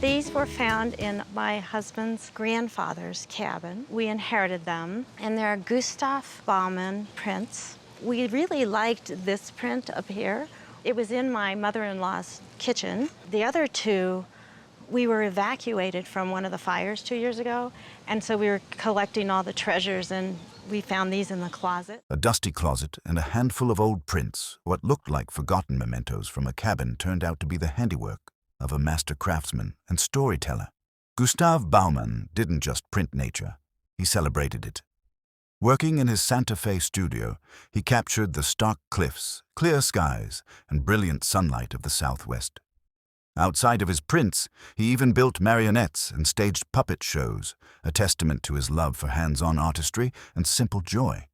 These were found in my husband's grandfather's cabin. We inherited them, and they're Gustav Baumann prints. We really liked this print up here. It was in my mother-in-law's kitchen. The other two, we were evacuated from one of the fires 2 years ago, and so we were collecting all the treasures, and we found these in the closet. A dusty closet and a handful of old prints, what looked like forgotten mementos from a cabin, turned out to be the handiwork of a master craftsman and storyteller. Gustav Baumann didn't just print nature, he celebrated it. Working in his Santa Fe studio, he captured the stark cliffs, clear skies, and brilliant sunlight of the Southwest. Outside of his prints, he even built marionettes and staged puppet shows, a testament to his love for hands-on artistry and simple joy.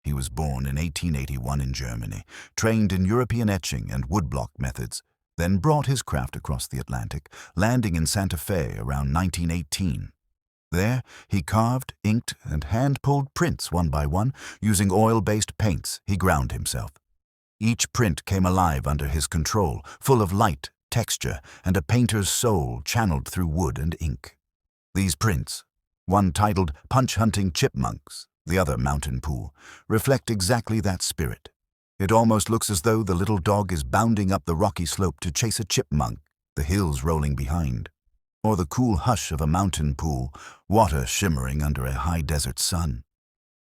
He was born in 1881 in Germany, trained in European etching and woodblock methods, then brought his craft across the Atlantic, landing in Santa Fe around 1918. There, he carved, inked, and hand-pulled prints one by one, using oil-based paints he ground himself. Each print came alive under his control, full of light, texture, and a painter's soul channeled through wood and ink. These prints, one titled Punch Hunting Chipmunks, the other Mountain Pool, reflect exactly that spirit. It almost looks as though the little dog is bounding up the rocky slope to chase a chipmunk, the hills rolling behind, or the cool hush of a mountain pool, water shimmering under a high desert sun.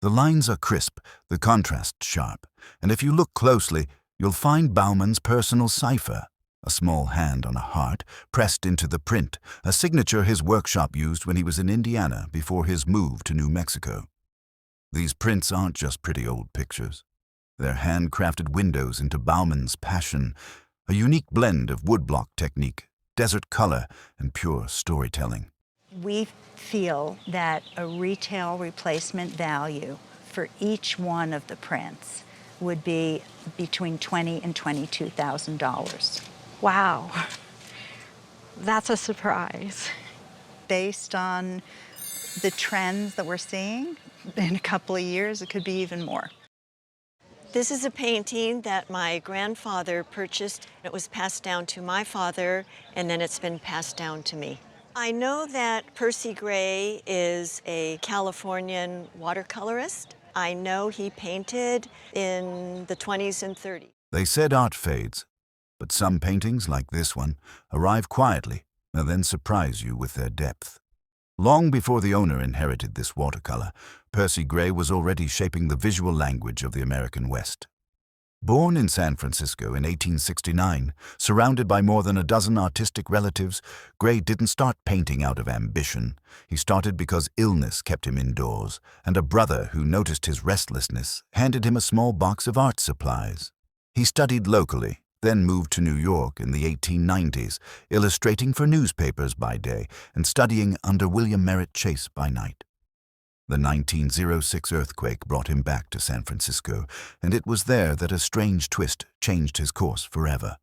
The lines are crisp, the contrast sharp, and if you look closely, you'll find Baumann's personal cipher, a small hand on a heart pressed into the print, a signature his workshop used when he was in Indiana before his move to New Mexico. These prints aren't just pretty old pictures. They're handcrafted windows into Baumann's passion, a unique blend of woodblock technique, desert color, and pure storytelling. We feel that a retail replacement value for each one of the prints would be between $20,000 and $22,000. Wow, that's a surprise. Based on the trends that we're seeing, in a couple of years, it could be even more. This is a painting that my grandfather purchased. It was passed down to my father, and then it's been passed down to me. I know that Percy Gray is a Californian watercolorist. I know he painted in the 20s and 30s. They said art fades, but some paintings, like this one, arrive quietly and then surprise you with their depth. Long before the owner inherited this watercolor, Percy Gray was already shaping the visual language of the American West. Born in San Francisco in 1869, surrounded by more than a dozen artistic relatives, Gray didn't start painting out of ambition. He started because illness kept him indoors, and a brother who noticed his restlessness handed him a small box of art supplies. He studied locally, then moved to New York in the 1890s, illustrating for newspapers by day and studying under William Merritt Chase by night. The 1906 earthquake brought him back to San Francisco, and it was there that a strange twist changed his course forever.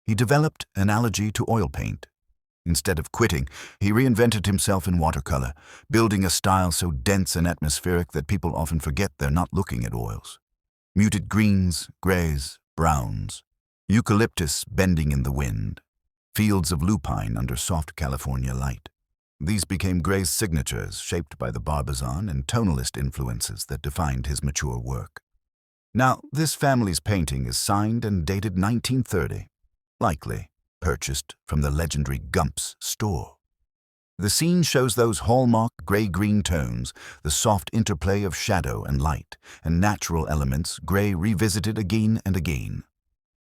He developed an allergy to oil paint. Instead of quitting, he reinvented himself in watercolor, building a style so dense and atmospheric that people often forget they're not looking at oils. Muted greens, grays, browns, eucalyptus bending in the wind, fields of lupine under soft California light. These became Gray's signatures, shaped by the Barbizon and tonalist influences that defined his mature work. Now, this family's painting is signed and dated 1930, likely purchased from the legendary Gump's store. The scene shows those hallmark gray-green tones, the soft interplay of shadow and light, and natural elements Gray revisited again and again.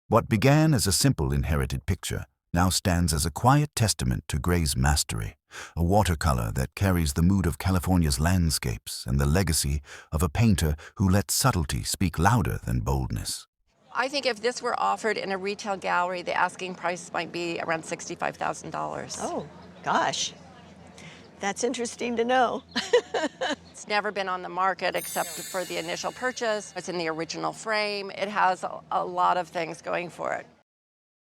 What began as a simple inherited picture now stands as a quiet testament to Gray's mastery, a watercolor that carries the mood of California's landscapes and the legacy of a painter who let subtlety speak louder than boldness. I think if this were offered in a retail gallery, the asking price might be around $65,000. Oh, gosh. That's interesting to know. It's never been on the market except for the initial purchase. It's in the original frame. It has a lot of things going for it.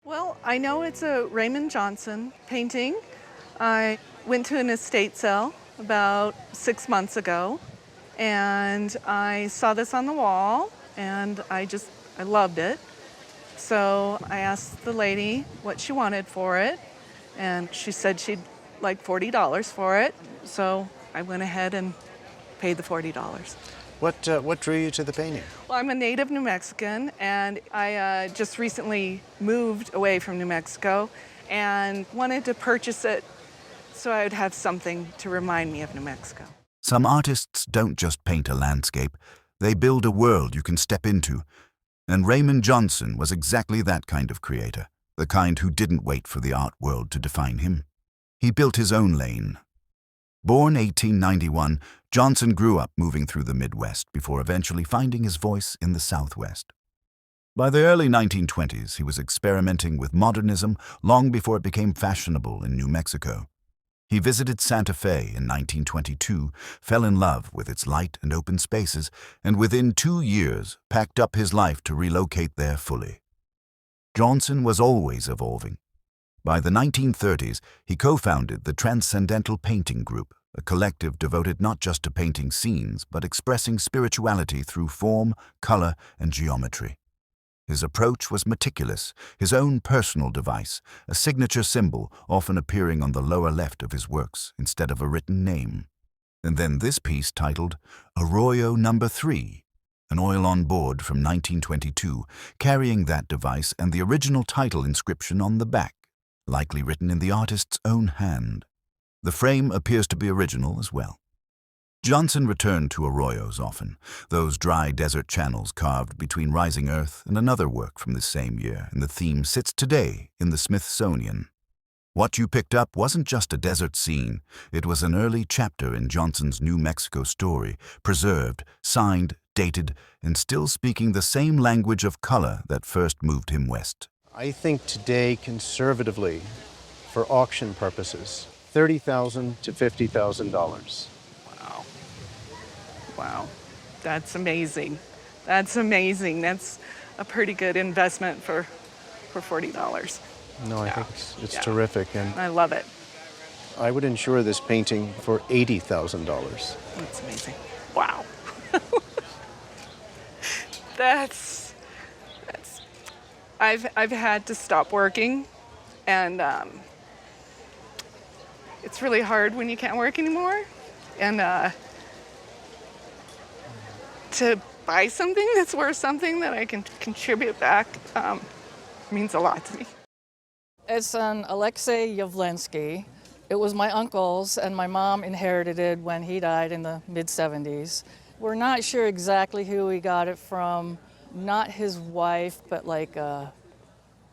Well, I know it's a Raymond Jonson painting. I went to an estate sale about 6 months ago, and I saw this on the wall, and I loved it. So I asked the lady what she wanted for it, and she said she'd like $40 for it. So I went ahead and paid the $40. What drew you to the painting? Well, I'm a native New Mexican, and I just recently moved away from New Mexico and wanted to purchase it so I would have something to remind me of New Mexico. Some artists don't just paint a landscape, they build a world you can step into. And Raymond Jonson was exactly that kind of creator, the kind who didn't wait for the art world to define him. He built his own lane. Born 1891, Jonson grew up moving through the Midwest before eventually finding his voice in the Southwest. By the early 1920s, he was experimenting with modernism long before it became fashionable in New Mexico. He visited Santa Fe in 1922, fell in love with its light and open spaces, and within 2 years packed up his life to relocate there fully. Jonson was always evolving. By the 1930s, he co-founded the Transcendental Painting Group, a collective devoted not just to painting scenes, but expressing spirituality through form, color, and geometry. His approach was meticulous, his own personal device, a signature symbol often appearing on the lower left of his works instead of a written name. And then this piece titled Arroyo No. 3, an oil on board from 1922, carrying that device and the original title inscription on the back, likely written in the artist's own hand. The frame appears to be original as well. Jonson returned to arroyos often, those dry desert channels carved between rising earth, and another work from this same year, and the theme sits today in the Smithsonian. What you picked up wasn't just a desert scene, it was an early chapter in Jonson's New Mexico story, preserved, signed, dated, and still speaking the same language of color that first moved him west. I think today, conservatively, for auction purposes, $30,000 to $50,000. Wow, that's amazing. That's amazing. That's a pretty good investment for $40. No, I think it's terrific, and I love it. I would insure this painting for $80,000. That's amazing. Wow. that's I've had to stop working, and it's really hard when you can't work anymore, and to buy something that's worth something that I can contribute back means a lot to me. It's an Alexej Jawlensky. It was my uncle's, and my mom inherited it when he died in the mid-70s. We're not sure exactly who he got it from, not his wife, but like a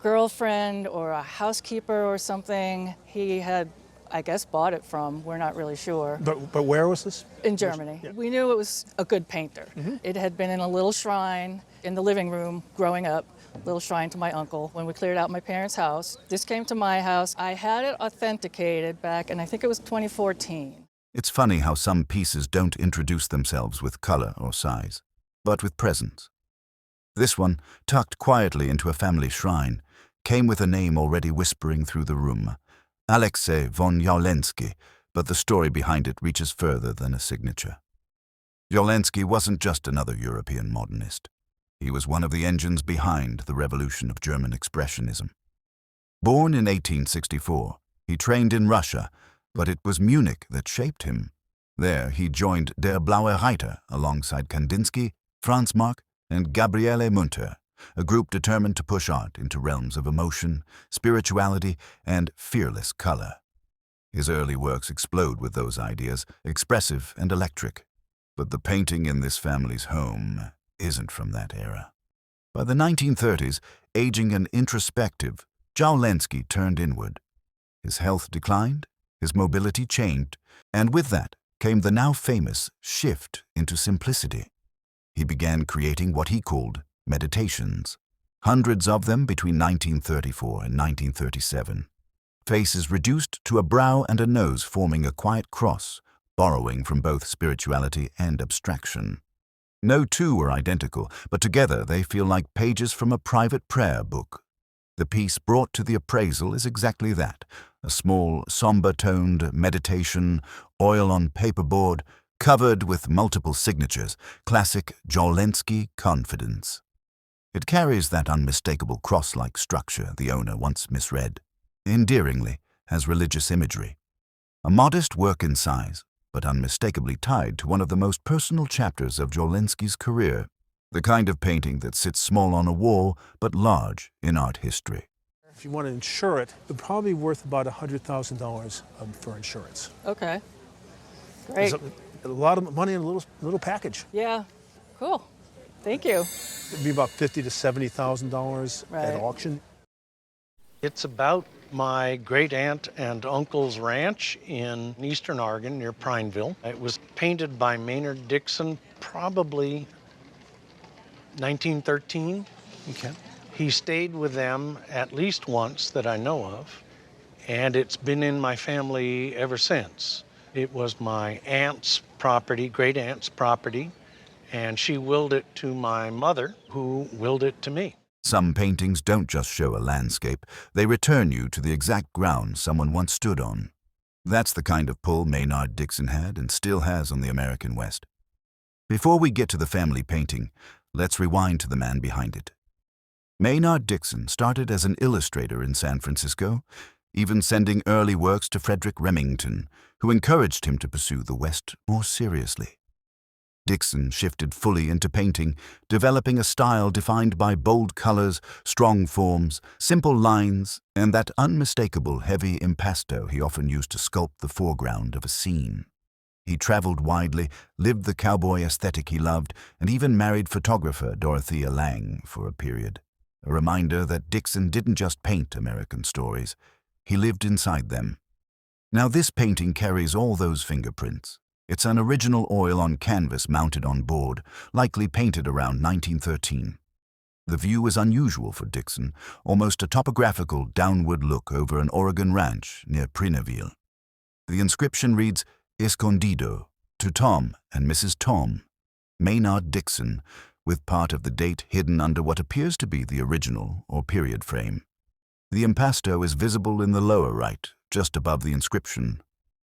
girlfriend or a housekeeper or something. He had, I guess, bought it from. We're not really sure. But where was this? In Germany. Yeah. We knew it was a good painter. Mm-hmm. It had been in a little shrine in the living room growing up, little shrine to my uncle. When we cleared out my parents' house, this came to my house. I had it authenticated back, and I think it was 2014. It's funny how some pieces don't introduce themselves with color or size, but with presence. This one, tucked quietly into a family shrine, came with a name already whispering through the room. Alexej von Jawlensky, but the story behind it reaches further than a signature. Jawlensky wasn't just another European modernist. He was one of the engines behind the revolution of German Expressionism. Born in 1864, he trained in Russia, but it was Munich that shaped him. There he joined Der Blaue Reiter alongside Kandinsky, Franz Marc, and Gabriele Munter, a group determined to push art into realms of emotion, spirituality, and fearless color. His early works explode with those ideas, expressive and electric. But the painting in this family's home isn't from that era. By the 1930s, aging and introspective, Jawlensky turned inward. His health declined, his mobility changed, and with that came the now famous shift into simplicity. He began creating what he called meditations, hundreds of them between 1934 and 1937. Faces reduced to a brow and a nose forming a quiet cross, borrowing from both spirituality and abstraction. No two are identical, but together they feel like pages from a private prayer book. The piece brought to the appraisal is exactly that, a small, somber-toned meditation, oil on paperboard, covered with multiple signatures, classic Jawlensky confidence. It carries that unmistakable cross-like structure the owner once misread. Endearingly, has religious imagery. A modest work in size, but unmistakably tied to one of the most personal chapters of Jawlensky's career, the kind of painting that sits small on a wall but large in art history. If you want to insure it, it'd probably be worth about $100,000 for insurance. Okay. Great. There's a lot of money in a little package. Yeah. Cool. Thank you. It'd be about $50,000 to $70,000 Right. at auction. It's about my great-aunt and uncle's ranch in eastern Oregon near Prineville. It was painted by Maynard Dixon, probably 1913. Okay. He stayed with them at least once that I know of, and it's been in my family ever since. It was my aunt's property, great-aunt's property, and she willed it to my mother, who willed it to me. Some paintings don't just show a landscape, they return you to the exact ground someone once stood on. That's the kind of pull Maynard Dixon had and still has on the American West. Before we get to the family painting, let's rewind to the man behind it. Maynard Dixon started as an illustrator in San Francisco, even sending early works to Frederick Remington, who encouraged him to pursue the West more seriously. Dixon shifted fully into painting, developing a style defined by bold colors, strong forms, simple lines, and that unmistakable heavy impasto he often used to sculpt the foreground of a scene. He traveled widely, lived the cowboy aesthetic he loved, and even married photographer Dorothea Lange for a period. A reminder that Dixon didn't just paint American stories, he lived inside them. Now this painting carries all those fingerprints. It's an original oil on canvas mounted on board, likely painted around 1913. The view is unusual for Dixon, almost a topographical downward look over an Oregon ranch near Prineville. The inscription reads, Escondido, to Tom and Mrs. Tom, Maynard Dixon, with part of the date hidden under what appears to be the original or period frame. The impasto is visible in the lower right, just above the inscription.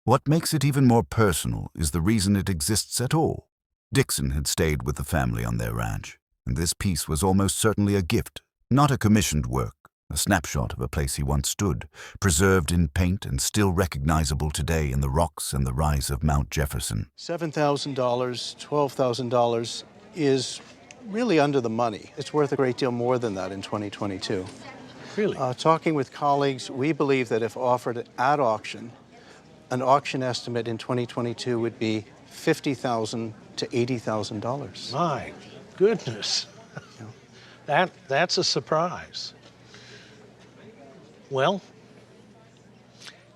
What makes it even more personal is the reason it exists at all. Dixon had stayed with the family on their ranch, and this piece was almost certainly a gift, not a commissioned work, a snapshot of a place he once stood, preserved in paint and still recognizable today in the rocks and the rise of Mount Jefferson. $7,000, $12,000 is really under the money. It's worth a great deal more than that in 2022. Really? Talking with colleagues, we believe that if offered at auction, an auction estimate in 2022 would be $50,000 to $80,000. My goodness. That's a surprise. Well,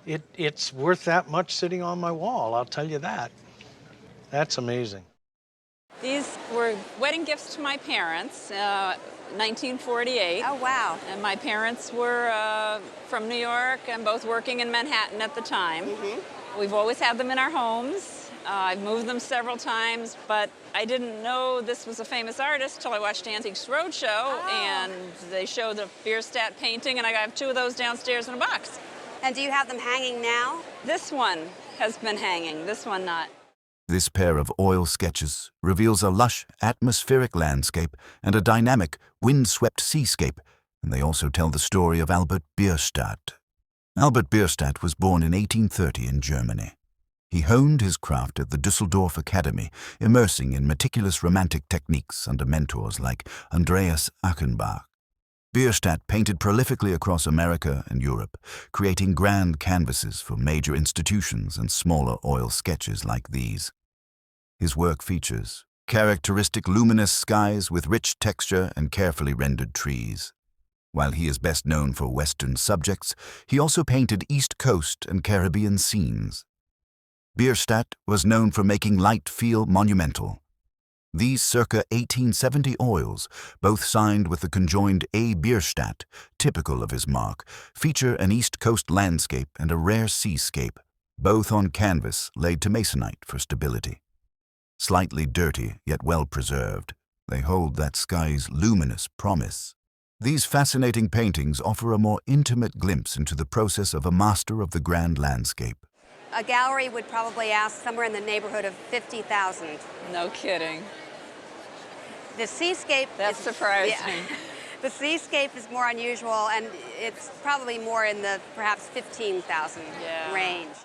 it's worth that much sitting on my wall, I'll tell you that. That's amazing. These were wedding gifts to my parents, 1948. Oh, wow. And my parents were from New York and both working in Manhattan at the time. Mm-hmm. We've always had them in our homes. I've moved them several times, but I didn't know this was a famous artist till I watched Antiques Roadshow, and they showed the Bierstadt painting, and I have two of those downstairs in a box. And do you have them hanging now? This one has been hanging, this one not. This pair of oil sketches reveals a lush, atmospheric landscape and a dynamic, wind-swept seascape, and they also tell the story of Albert Bierstadt. Albert Bierstadt was born in 1830 in Germany. He honed his craft at the Düsseldorf Academy, immersing in meticulous romantic techniques under mentors like Andreas Achenbach. Bierstadt painted prolifically across America and Europe, creating grand canvases for major institutions and smaller oil sketches like these. His work features characteristic luminous skies with rich texture and carefully rendered trees. While he is best known for Western subjects, he also painted East Coast and Caribbean scenes. Bierstadt was known for making light feel monumental. These circa 1870 oils, both signed with the conjoined A. Bierstadt, typical of his mark, feature an East Coast landscape and a rare seascape, both on canvas laid to masonite for stability. Slightly dirty, yet well preserved, they hold that sky's luminous promise. These fascinating paintings offer a more intimate glimpse into the process of a master of the grand landscape. A gallery would probably ask somewhere in the neighborhood of $50,000. No kidding. The seascape That surprised me. The seascape is more unusual, and it's probably more in the perhaps 15,000 range.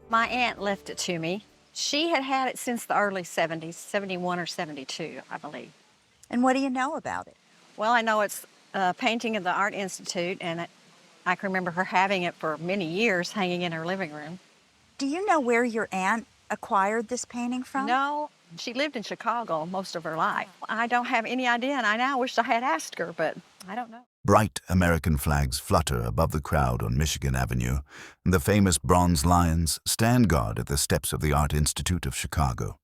My aunt left it to me. She had had it since the early 70s, 71 or 72, I believe. And what do you know about it? Well, I know it's a painting of the Art Institute, and I can remember her having it for many years hanging in her living room. Do you know where your aunt acquired this painting from? No, she lived in Chicago most of her life. I don't have any idea, and I now wish I had asked her, but I don't know. Bright American flags flutter above the crowd on Michigan Avenue, and the famous bronze lions stand guard at the steps of the Art Institute of Chicago.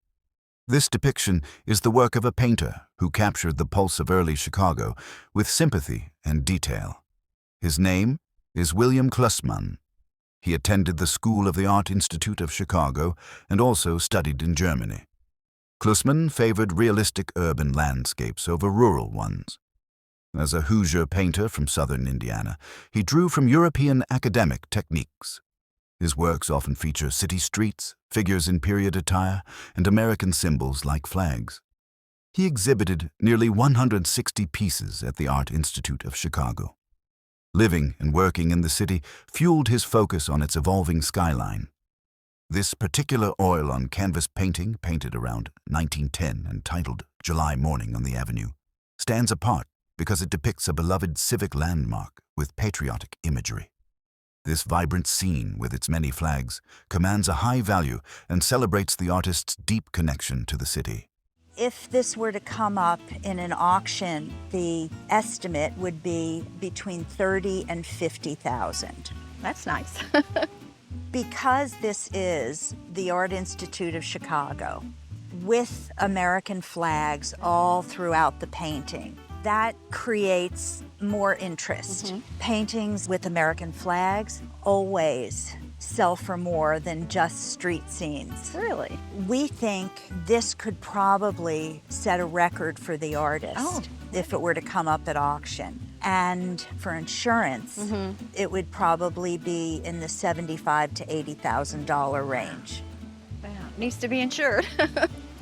This depiction is the work of a painter who captured the pulse of early Chicago with sympathy and detail. His name is William Clusmann. He attended the School of the Art Institute of Chicago and also studied in Germany. Clusmann favored realistic urban landscapes over rural ones. As a Hoosier painter from southern Indiana, he drew from European academic techniques. His works often feature city streets, figures in period attire, and American symbols like flags. He exhibited nearly 160 pieces at the Art Institute of Chicago. Living and working in the city fueled his focus on its evolving skyline. This particular oil-on-canvas painting, painted around 1910 and titled July Morning on the Avenue, stands apart because it depicts a beloved civic landmark with patriotic imagery. This vibrant scene, with its many flags, commands a high value and celebrates the artist's deep connection to the city. If this were to come up in an auction, the estimate would be between $30,000 and $50,000. That's nice. Because this is the Art Institute of Chicago, with American flags all throughout the painting, that creates more interest. Paintings with American flags always sell for more than just street scenes. Really? We think this could probably set a record for the artist if it were to come up at auction. And for insurance, it would probably be in the $75,000 to $80,000 range. Well, it needs to be insured.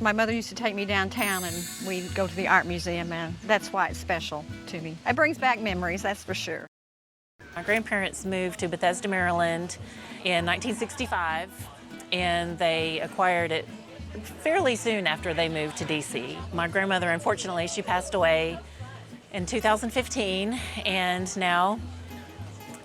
My mother used to take me downtown and we'd go to the art museum, and that's why it's special to me. It brings back memories, that's for sure. My grandparents moved to Bethesda, Maryland in 1965, and they acquired it fairly soon after they moved to DC. My grandmother, unfortunately, she passed away in 2015, and now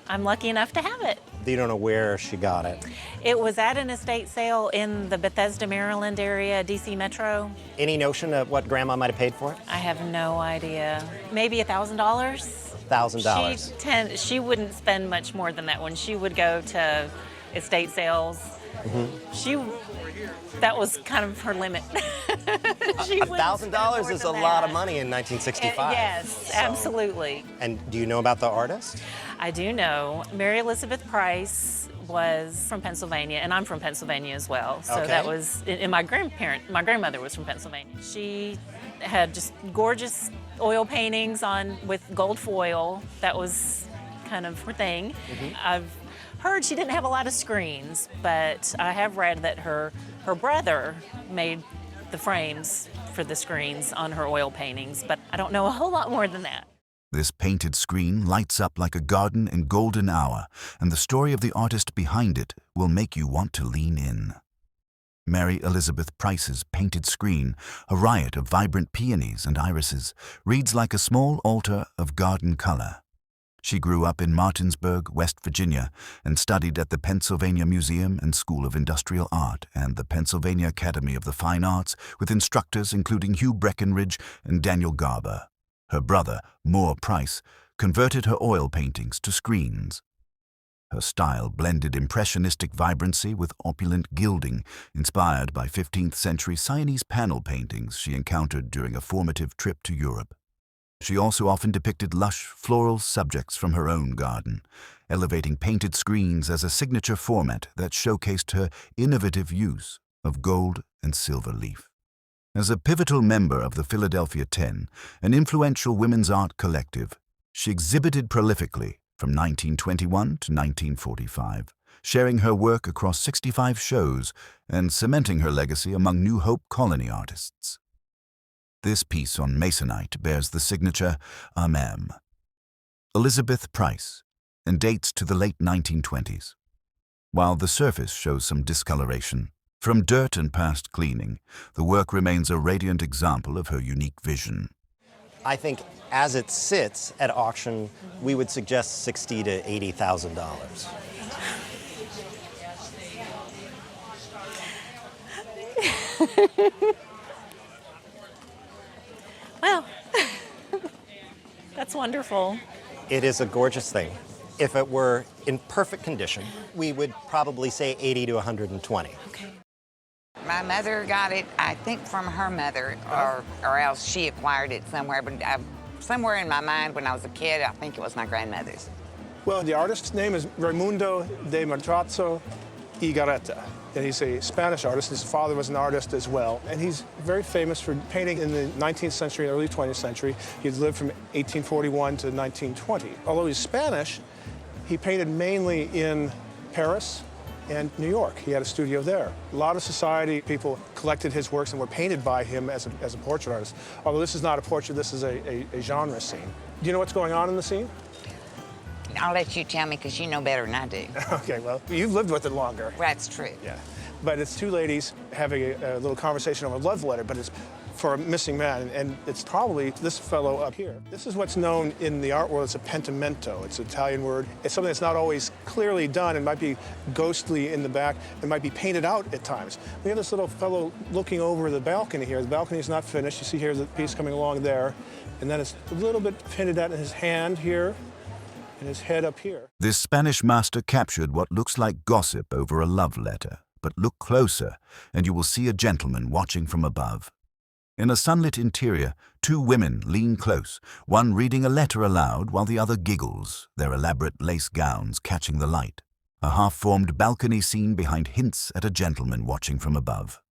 I'm lucky enough to have it. You don't know where she got it? It was at an estate sale in the Bethesda, Maryland area, DC Metro. Any notion of what Grandma might have paid for it? I have no idea. Maybe $1,000? $1,000. She wouldn't spend much more than that when she would go to estate sales. That was kind of her limit. $1,000 is a lot of money in 1965. Yes, absolutely. And do you know about the artist? I do know. Mary Elizabeth Price was from Pennsylvania, and I'm from Pennsylvania as well. So that was, and my grandmother was from Pennsylvania. She had just gorgeous oil paintings with gold foil. That was kind of her thing. I've heard she didn't have a lot of screens, but I have read that her brother made the frames for the screens on her oil paintings, but I don't know a whole lot more than that. This painted screen lights up like a garden in golden hour, and the story of the artist behind it will make you want to lean in. Mary Elizabeth Price's painted screen, a riot of vibrant peonies and irises, reads like a small altar of garden color. She grew up in Martinsburg, West Virginia, and studied at the Pennsylvania Museum and School of Industrial Art and the Pennsylvania Academy of the Fine Arts with instructors including Hugh Breckenridge and Daniel Garber. Her brother, Moore Price, converted her oil paintings to screens. Her style blended impressionistic vibrancy with opulent gilding, inspired by 15th-century Sienese panel paintings she encountered during a formative trip to Europe. She also often depicted lush, floral subjects from her own garden, elevating painted screens as a signature format that showcased her innovative use of gold and silver leaf. As a pivotal member of the Philadelphia Ten, an influential women's art collective, she exhibited prolifically from 1921 to 1945, sharing her work across 65 shows and cementing her legacy among New Hope colony artists. This piece on masonite bears the signature Amem, Elizabeth Price, and dates to the late 1920s. While the surface shows some discoloration, from dirt and past cleaning, the work remains a radiant example of her unique vision. I think as it sits at auction, we would suggest $60,000 to $80,000. Well, that's wonderful. It is a gorgeous thing. If it were in perfect condition, we would probably say 80 to 120. Okay. My mother got it, I think, from her mother, or else she acquired it somewhere. But somewhere in my mind when I was a kid, I think it was my grandmother's. Well, the artist's name is Raimundo de Madrazo y Garreta, and he's a Spanish artist. His father was an artist as well, and he's very famous for painting in the 19th century and early 20th century. He lived from 1841 to 1920. Although he's Spanish, he painted mainly in Paris and New York. He had a studio there. A lot of society people collected his works and were painted by him as a portrait artist. Although this is not a portrait, this is a genre scene. Do you know what's going on in the scene? I'll let you tell me because you know better than I do. Okay, well, you've lived with it longer. That's true. Yeah. But it's two ladies having a little conversation over a love letter, but it's for a missing man, and it's probably this fellow up here. This is what's known in the art world as a pentimento. It's an Italian word. It's something that's not always clearly done. It might be ghostly in the back. It might be painted out at times. We have this little fellow looking over the balcony here. The balcony is not finished. You see here's a piece coming along there, and then it's a little bit hinted at in his hand here, and his head up here. This Spanish master captured what looks like gossip over a love letter, but look closer, and you will see a gentleman watching from above. In a sunlit interior, two women lean close, one reading a letter aloud while the other giggles, their elaborate lace gowns catching the light. A half-formed balcony scene behind hints at a gentleman watching from above.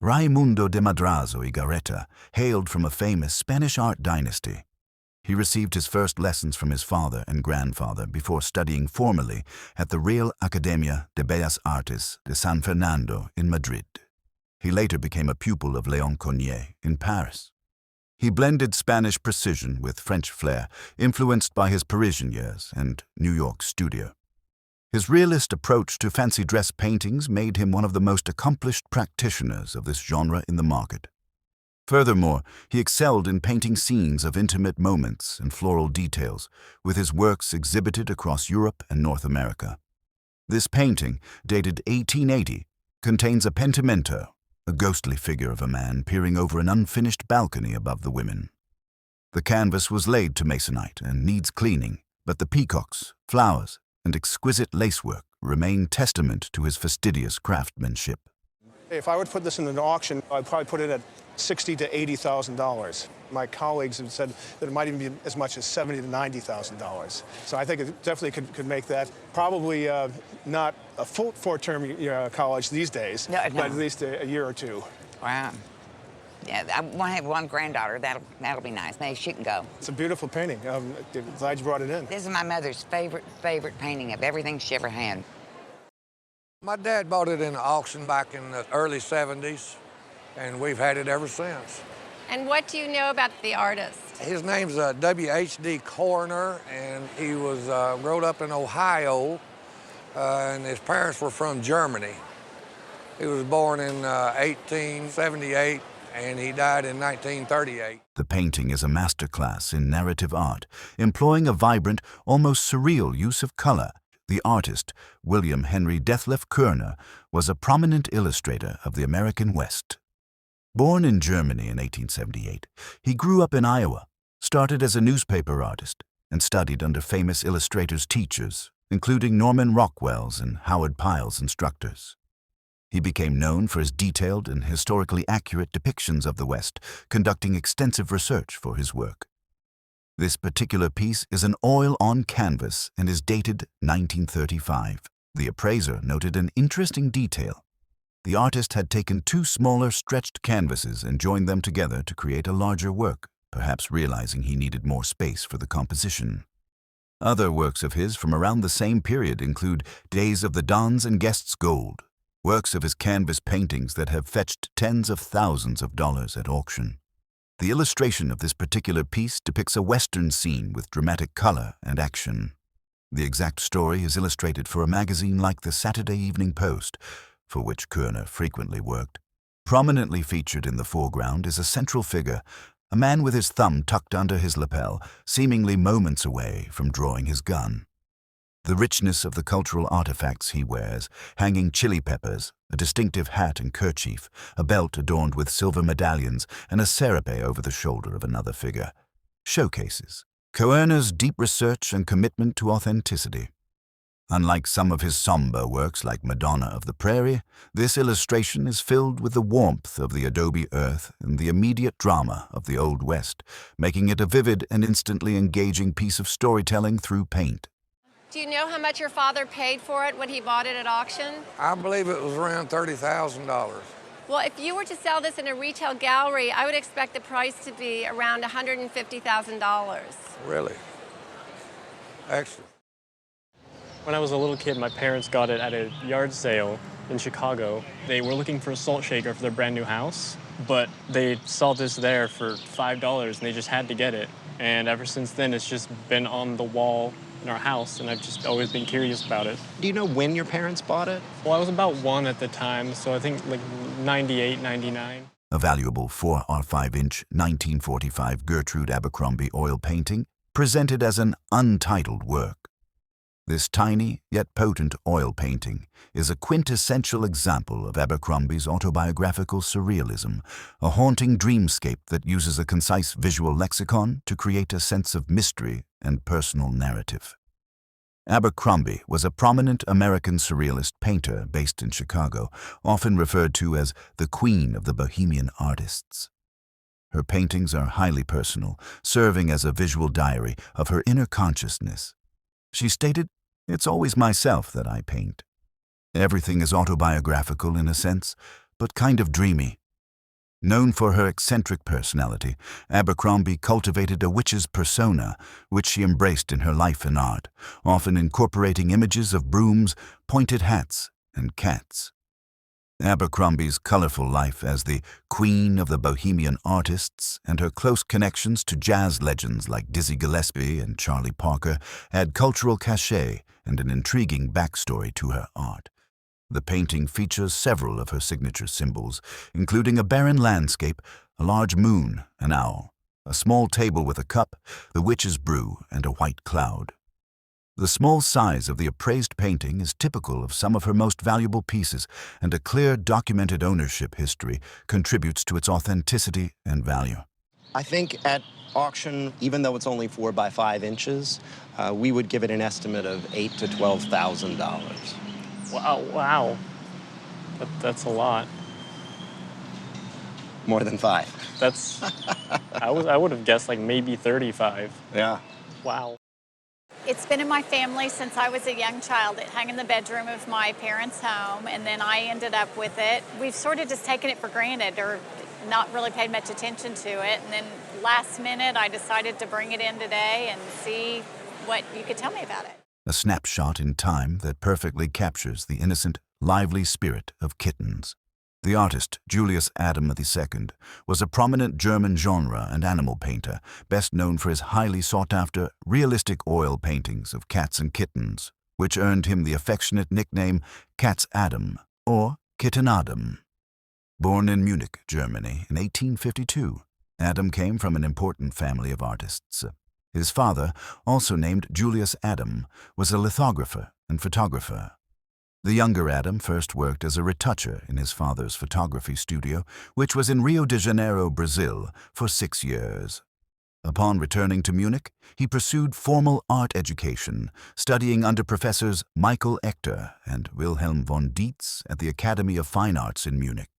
Raimundo de Madrazo y Garreta hailed from a famous Spanish art dynasty. He received his first lessons from his father and grandfather before studying formally at the Real Academia de Bellas Artes de San Fernando in Madrid. He later became a pupil of Léon Cogniet in Paris. He blended Spanish precision with French flair, influenced by his Parisian years and New York studio. His realist approach to fancy dress paintings made him one of the most accomplished practitioners of this genre in the market. Furthermore, he excelled in painting scenes of intimate moments and floral details, with his works exhibited across Europe and North America. This painting, dated 1880, contains a pentimento, a ghostly figure of a man peering over an unfinished balcony above the women. The canvas was laid to masonite and needs cleaning, but the peacocks, flowers, and exquisite lacework remain testament to his fastidious craftsmanship. If I would put this in an auction, I'd probably put it at $60,000 to $80,000. My colleagues have said that it might even be as much as $70,000 to $90,000. So I think it definitely could make that. Probably not a full four-term college these days, but at least a year or two. Wow. Yeah, I want to have one granddaughter. That'll be nice. Maybe she can go. It's a beautiful painting. I'm glad you brought it in. This is my mother's favorite painting of everything she ever had. My dad bought it in an auction back in the early 70s, and we've had it ever since. And what do you know about the artist? His name's W.H.D. Koerner, and he was grew up in Ohio, and his parents were from Germany. He was born in 1878, and he died in 1938. The painting is a masterclass in narrative art, employing a vibrant, almost surreal use of color. The artist, William Henry Detlef Koerner, was a prominent illustrator of the American West. Born in Germany in 1878, he grew up in Iowa, started as a newspaper artist, and studied under famous illustrators' teachers, including Norman Rockwell's and Howard Pyle's instructors. He became known for his detailed and historically accurate depictions of the West, conducting extensive research for his work. This particular piece is an oil on canvas and is dated 1935. The appraiser noted an interesting detail. The artist had taken two smaller stretched canvases and joined them together to create a larger work, perhaps realizing he needed more space for the composition. Other works of his from around the same period include Days of the Dons and Guests Gold, works of his canvas paintings that have fetched tens of thousands of dollars at auction. The illustration of this particular piece depicts a Western scene with dramatic color and action. The exact story is illustrated for a magazine like the Saturday Evening Post, for which Koerner frequently worked. Prominently featured in the foreground is a central figure, a man with his thumb tucked under his lapel, seemingly moments away from drawing his gun. The richness of the cultural artifacts he wears, hanging chili peppers, a distinctive hat and kerchief, a belt adorned with silver medallions, and a serape over the shoulder of another figure, showcases Koerner's deep research and commitment to authenticity. Unlike some of his somber works like Madonna of the Prairie, this illustration is filled with the warmth of the adobe earth and the immediate drama of the Old West, making it a vivid and instantly engaging piece of storytelling through paint. Do you know how much your father paid for it when he bought it at auction? I believe it was around $30,000. Well, if you were to sell this in a retail gallery, I would expect the price to be around $150,000. Really? Excellent. When I was a little kid, my parents got it at a yard sale in Chicago. They were looking for a salt shaker for their brand new house, but they saw this there for $5 and they just had to get it. And ever since then, it's just been on the wall in our house, and I've just always been curious about it. Do you know when your parents bought it? Well, I was about 1 at the time, so I think like 98, 99. A valuable 4 or 5-inch 1945 Gertrude Abercrombie oil painting, presented as an untitled work. This tiny yet potent oil painting is a quintessential example of Abercrombie's autobiographical surrealism, a haunting dreamscape that uses a concise visual lexicon to create a sense of mystery and personal narrative. Abercrombie was a prominent American surrealist painter based in Chicago, often referred to as the Queen of the Bohemian Artists. Her paintings are highly personal, serving as a visual diary of her inner consciousness. She stated, "It's always myself that I paint. Everything is autobiographical in a sense, but kind of dreamy." Known for her eccentric personality, Abercrombie cultivated a witch's persona, which she embraced in her life and art, often incorporating images of brooms, pointed hats, and cats. Abercrombie's colorful life as the Queen of the Bohemian Artists and her close connections to jazz legends like Dizzy Gillespie and Charlie Parker add cultural cachet and an intriguing backstory to her art. The painting features several of her signature symbols, including a barren landscape, a large moon, an owl, a small table with a cup, the witch's brew, and a white cloud. The small size of the appraised painting is typical of some of her most valuable pieces, and a clear documented ownership history contributes to its authenticity and value. I think at auction, even though it's only 4 by 5 inches, we would give it an estimate of $8,000 to $12,000. Wow. That's a lot. More than 5. That's, I would have guessed like maybe 35. Yeah. Wow. It's been in my family since I was a young child. It hung in the bedroom of my parents' home, and then I ended up with it. We've sort of just taken it for granted or not really paid much attention to it. And then last minute, I decided to bring it in today and see what you could tell me about it. A snapshot in time that perfectly captures the innocent, lively spirit of kittens. The artist, Julius Adam II, was a prominent German genre and animal painter, best known for his highly sought-after, realistic oil paintings of cats and kittens, which earned him the affectionate nickname Cat's Adam, or Kitten Adam. Born in Munich, Germany, in 1852, Adam came from an important family of artists. His father, also named Julius Adam, was a lithographer and photographer. The younger Adam first worked as a retoucher in his father's photography studio, which was in Rio de Janeiro, Brazil, for 6 years. Upon returning to Munich, he pursued formal art education, studying under professors Michael Echter and Wilhelm von Dietz at the Academy of Fine Arts in Munich.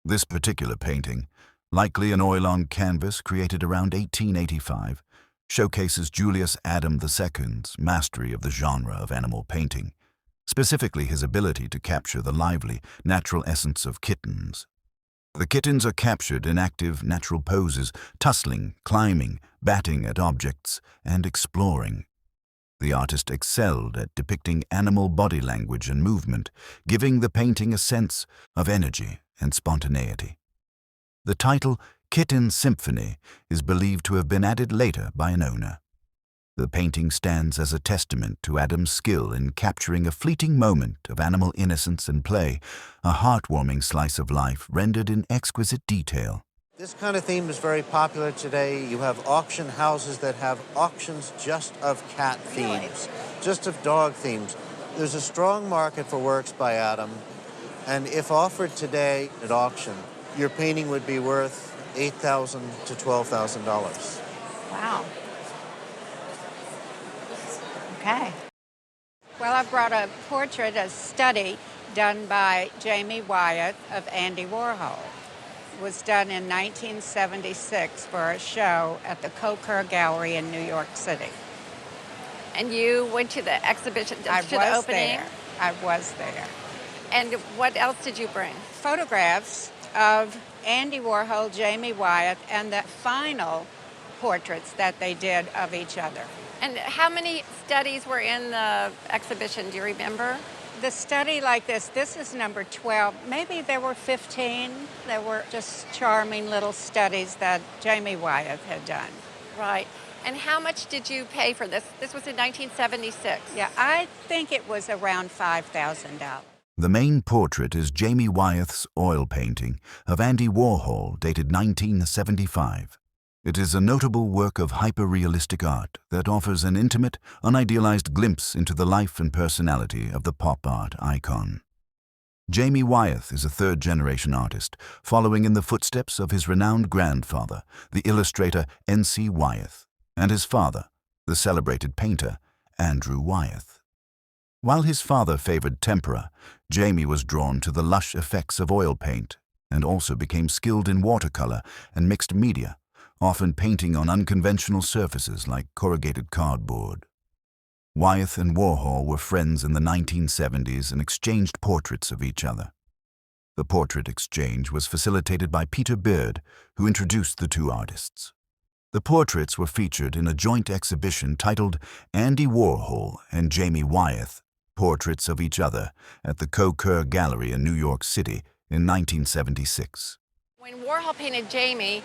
This particular painting, likely an oil-on canvas created around 1885, showcases Julius Adam II's mastery of the genre of animal painting, specifically his ability to capture the lively, natural essence of kittens. The kittens are captured in active, natural poses, tussling, climbing, batting at objects, and exploring. The artist excelled at depicting animal body language and movement, giving the painting a sense of energy and spontaneity. The title, Kitten Symphony is believed to have been added later by an owner. The painting stands as a testament to Adam's skill in capturing a fleeting moment of animal innocence and play, a heartwarming slice of life rendered in exquisite detail. This kind of theme is very popular today. You have auction houses that have auctions just of cat themes, just of dog themes. There's a strong market for works by Adam, and if offered today at auction, your painting would be worth $8,000 to $12,000. Wow. Okay. Well, I brought a portrait, a study done by Jamie Wyeth of Andy Warhol. It was done in 1976 for a show at the Koerner Gallery in New York City. And you went to the exhibition, I to the opening? There. I was there. And what else did you bring? Photographs of Andy Warhol, Jamie Wyeth, and the final portraits that they did of each other. And how many studies were in the exhibition? Do you remember? The study like this is number 12. Maybe there were 15. There were just charming little studies that Jamie Wyeth had done. Right. And how much did you pay for this? This was in 1976. Yeah, I think it was around $5,000. The main portrait is Jamie Wyeth's oil painting of Andy Warhol, dated 1975. It is a notable work of hyper-realistic art that offers an intimate, unidealized glimpse into the life and personality of the pop art icon. Jamie Wyeth is a third-generation artist, following in the footsteps of his renowned grandfather, the illustrator N.C. Wyeth, and his father, the celebrated painter Andrew Wyeth. While his father favored tempera, Jamie was drawn to the lush effects of oil paint and also became skilled in watercolor and mixed media, often painting on unconventional surfaces like corrugated cardboard. Wyeth and Warhol were friends in the 1970s and exchanged portraits of each other. The portrait exchange was facilitated by Peter Beard, who introduced the two artists. The portraits were featured in a joint exhibition titled Andy Warhol and Jamie Wyeth, Portraits of Each Other, at the Koerner Gallery in New York City in 1976. When Warhol painted Jamie,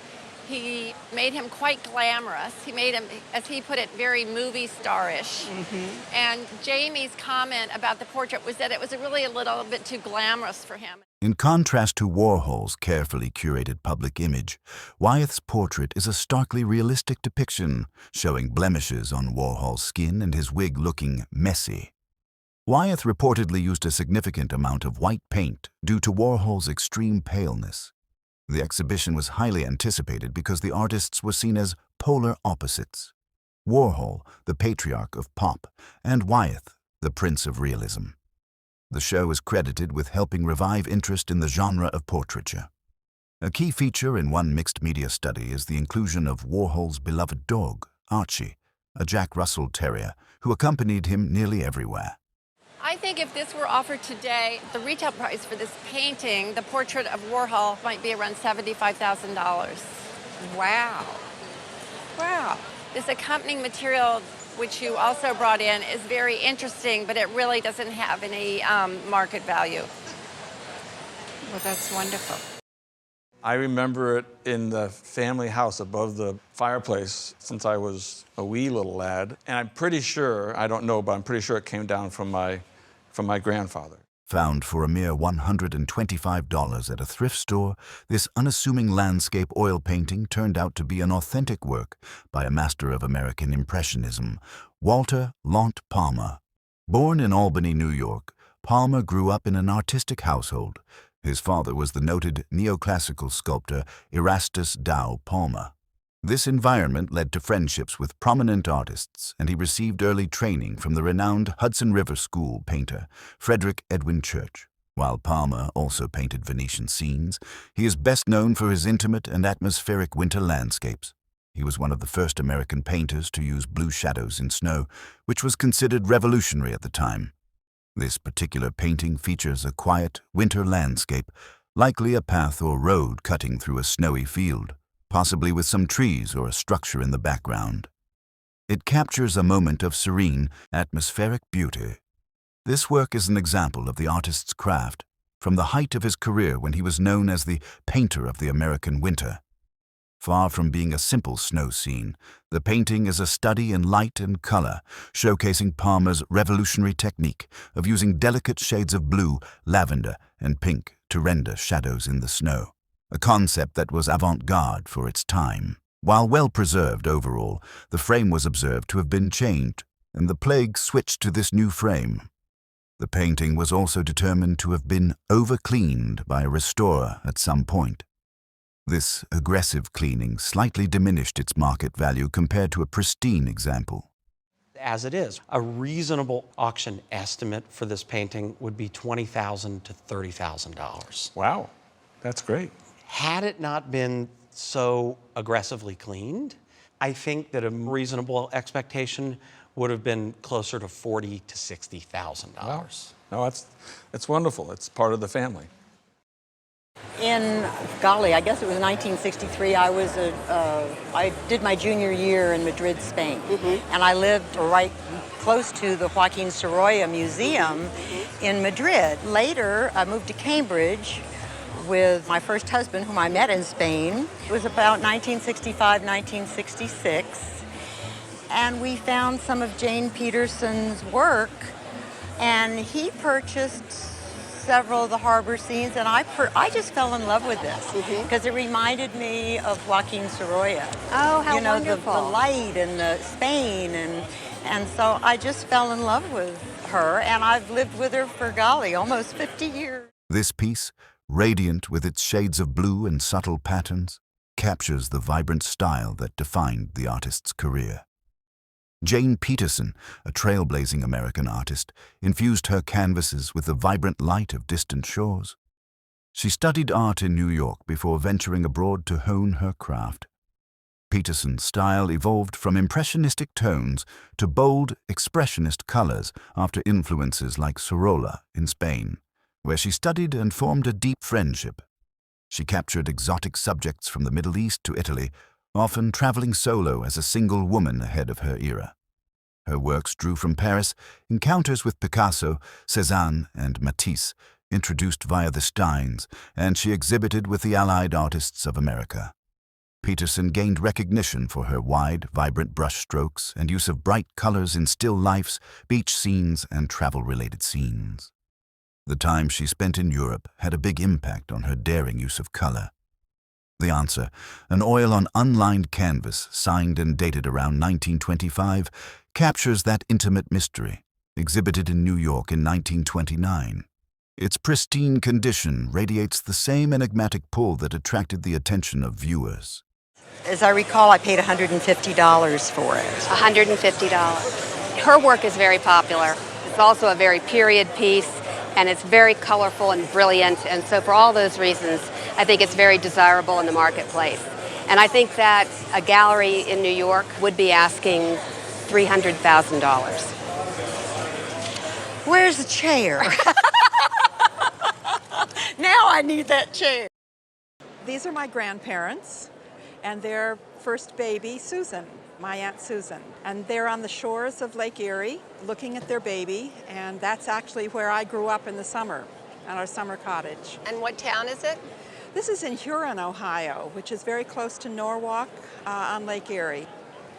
he made him quite glamorous. He made him, as he put it, very movie star-ish. Mm-hmm. And Jamie's comment about the portrait was that it was really a little bit too glamorous for him. In contrast to Warhol's carefully curated public image, Wyeth's portrait is a starkly realistic depiction, showing blemishes on Warhol's skin and his wig looking messy. Wyeth reportedly used a significant amount of white paint due to Warhol's extreme paleness. The exhibition was highly anticipated because the artists were seen as polar opposites. Warhol, the patriarch of pop, and Wyeth, the prince of realism. The show is credited with helping revive interest in the genre of portraiture. A key feature in one mixed media study is the inclusion of Warhol's beloved dog, Archie, a Jack Russell Terrier, who accompanied him nearly everywhere. I think if this were offered today, the retail price for this painting, the portrait of Warhol, might be around $75,000. Wow. Wow. This accompanying material, which you also brought in, is very interesting, but it really doesn't have any market value. Well, that's wonderful. I remember it in the family house above the fireplace since I was a wee little lad. And I'm pretty sure, I don't know, but I'm pretty sure it came down from my grandfather. Found for a mere $125 at a thrift store, this unassuming landscape oil painting turned out to be an authentic work by a master of American Impressionism, Walter Launt Palmer. Born in Albany, New York, Palmer grew up in an artistic household. His father was the noted neoclassical sculptor Erastus Dow Palmer. This environment led to friendships with prominent artists, and he received early training from the renowned Hudson River School painter, Frederick Edwin Church. While Palmer also painted Venetian scenes, he is best known for his intimate and atmospheric winter landscapes. He was one of the first American painters to use blue shadows in snow, which was considered revolutionary at the time. This particular painting features a quiet winter landscape, likely a path or road cutting through a snowy field, possibly with some trees or a structure in the background. It captures a moment of serene, atmospheric beauty. This work is an example of the artist's craft, from the height of his career when he was known as the painter of the American winter. Far from being a simple snow scene, the painting is a study in light and color, showcasing Palmer's revolutionary technique of using delicate shades of blue, lavender, and pink to render shadows in the snow, a concept that was avant-garde for its time. While well preserved overall, the frame was observed to have been changed, and the plague switched to this new frame. The painting was also determined to have been over-cleaned by a restorer at some point. This aggressive cleaning slightly diminished its market value compared to a pristine example. As it is, a reasonable auction estimate for this painting would be $20,000 to $30,000. Wow, that's great. Had it not been so aggressively cleaned, I think that a reasonable expectation would have been closer to $40,000 to $60,000. Wow. No, it's wonderful. It's part of the family. In, golly, I guess it was 1963, I did my junior year in Madrid, Spain. And I lived right close to the Joaquin Sorolla Museum in Madrid. Later, I moved to Cambridge with my first husband, whom I met in Spain. It was about 1965, 1966. And we found some of Jane Peterson's work, and he purchased several of the harbor scenes, and I just fell in love with this because it reminded me of Joaquin Sorolla. Oh, how wonderful. The light and the Spain, and so I just fell in love with her, and I've lived with her for, golly, almost 50 years. This piece, radiant with its shades of blue and subtle patterns, captures the vibrant style that defined the artist's career. Jane Peterson, a trailblazing American artist, infused her canvases with the vibrant light of distant shores. She studied art in New York before venturing abroad to hone her craft. Peterson's style evolved from impressionistic tones to bold, expressionist colors after influences like Sorolla in Spain, where she studied and formed a deep friendship. She captured exotic subjects from the Middle East to Italy, often traveling solo as a single woman ahead of her era. Her works drew from Paris encounters with Picasso, Cézanne, and Matisse, introduced via the Steins, and she exhibited with the Allied artists of America. Peterson gained recognition for her wide, vibrant brushstrokes and use of bright colors in still lifes, beach scenes, and travel-related scenes. The time she spent in Europe had a big impact on her daring use of color. The answer, an oil on unlined canvas signed and dated around 1925, captures that intimate mystery, exhibited in New York in 1929. Its pristine condition radiates the same enigmatic pull that attracted the attention of viewers. As I recall, I paid $150 for it. $150. Her work is very popular. It's also a very period piece, and it's very colorful and brilliant, and so for all those reasons, I think it's very desirable in the marketplace. And I think that a gallery in New York would be asking $300,000. Where's the chair? Now I need that chair. These are my grandparents and their first baby, Susan, my Aunt Susan. And they're on the shores of Lake Erie looking at their baby, and that's actually where I grew up in the summer, at our summer cottage. And what town is it? This is in Curran, Ohio, which is very close to Norwalk on Lake Erie.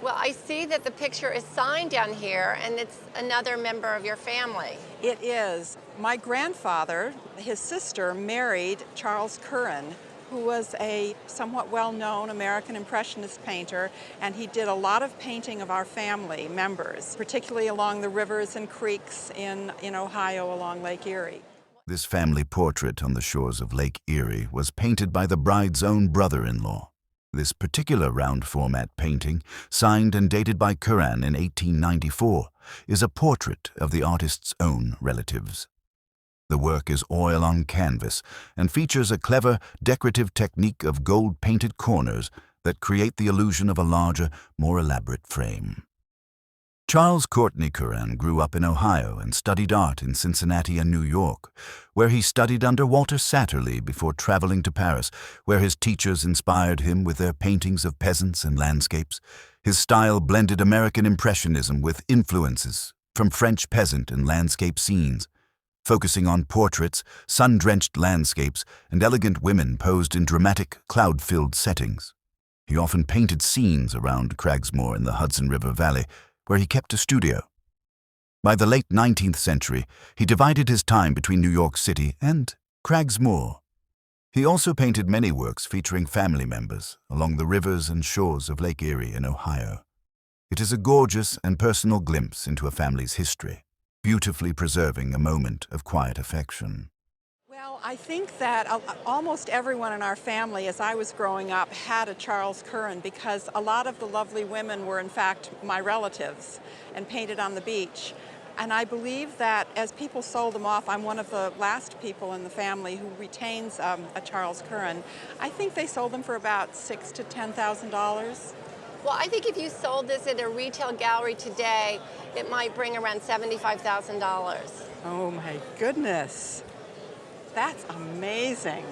Well, I see that the picture is signed down here, and it's another member of your family. It is. My grandfather, his sister, married Charles Curran, who was a somewhat well-known American Impressionist painter, and he did a lot of painting of our family members, particularly along the rivers and creeks in Ohio along Lake Erie. This family portrait on the shores of Lake Erie was painted by the bride's own brother-in-law. This particular round-format painting, signed and dated by Curran in 1894, is a portrait of the artist's own relatives. The work is oil on canvas and features a clever, decorative technique of gold-painted corners that create the illusion of a larger, more elaborate frame. Charles Courtney Curran grew up in Ohio and studied art in Cincinnati and New York, where he studied under Walter Satterley before traveling to Paris, where his teachers inspired him with their paintings of peasants and landscapes. His style blended American Impressionism with influences from French peasant and landscape scenes, focusing on portraits, sun-drenched landscapes, and elegant women posed in dramatic, cloud-filled settings. He often painted scenes around Cragsmoor in the Hudson River Valley, where he kept a studio. By the late 19th century, he divided his time between New York City and Cragsmoor. He also painted many works featuring family members along the rivers and shores of Lake Erie in Ohio. It is a gorgeous and personal glimpse into a family's history, beautifully preserving a moment of quiet affection. Well, I think that almost everyone in our family, as I was growing up, had a Charles Curran because a lot of the lovely women were in fact my relatives and painted on the beach. And I believe that as people sold them off, I'm one of the last people in the family who retains a Charles Curran. I think they sold them for about $6,000 to $10,000. Well, I think if you sold this at a retail gallery today, it might bring around $75,000. Oh my goodness. That's amazing.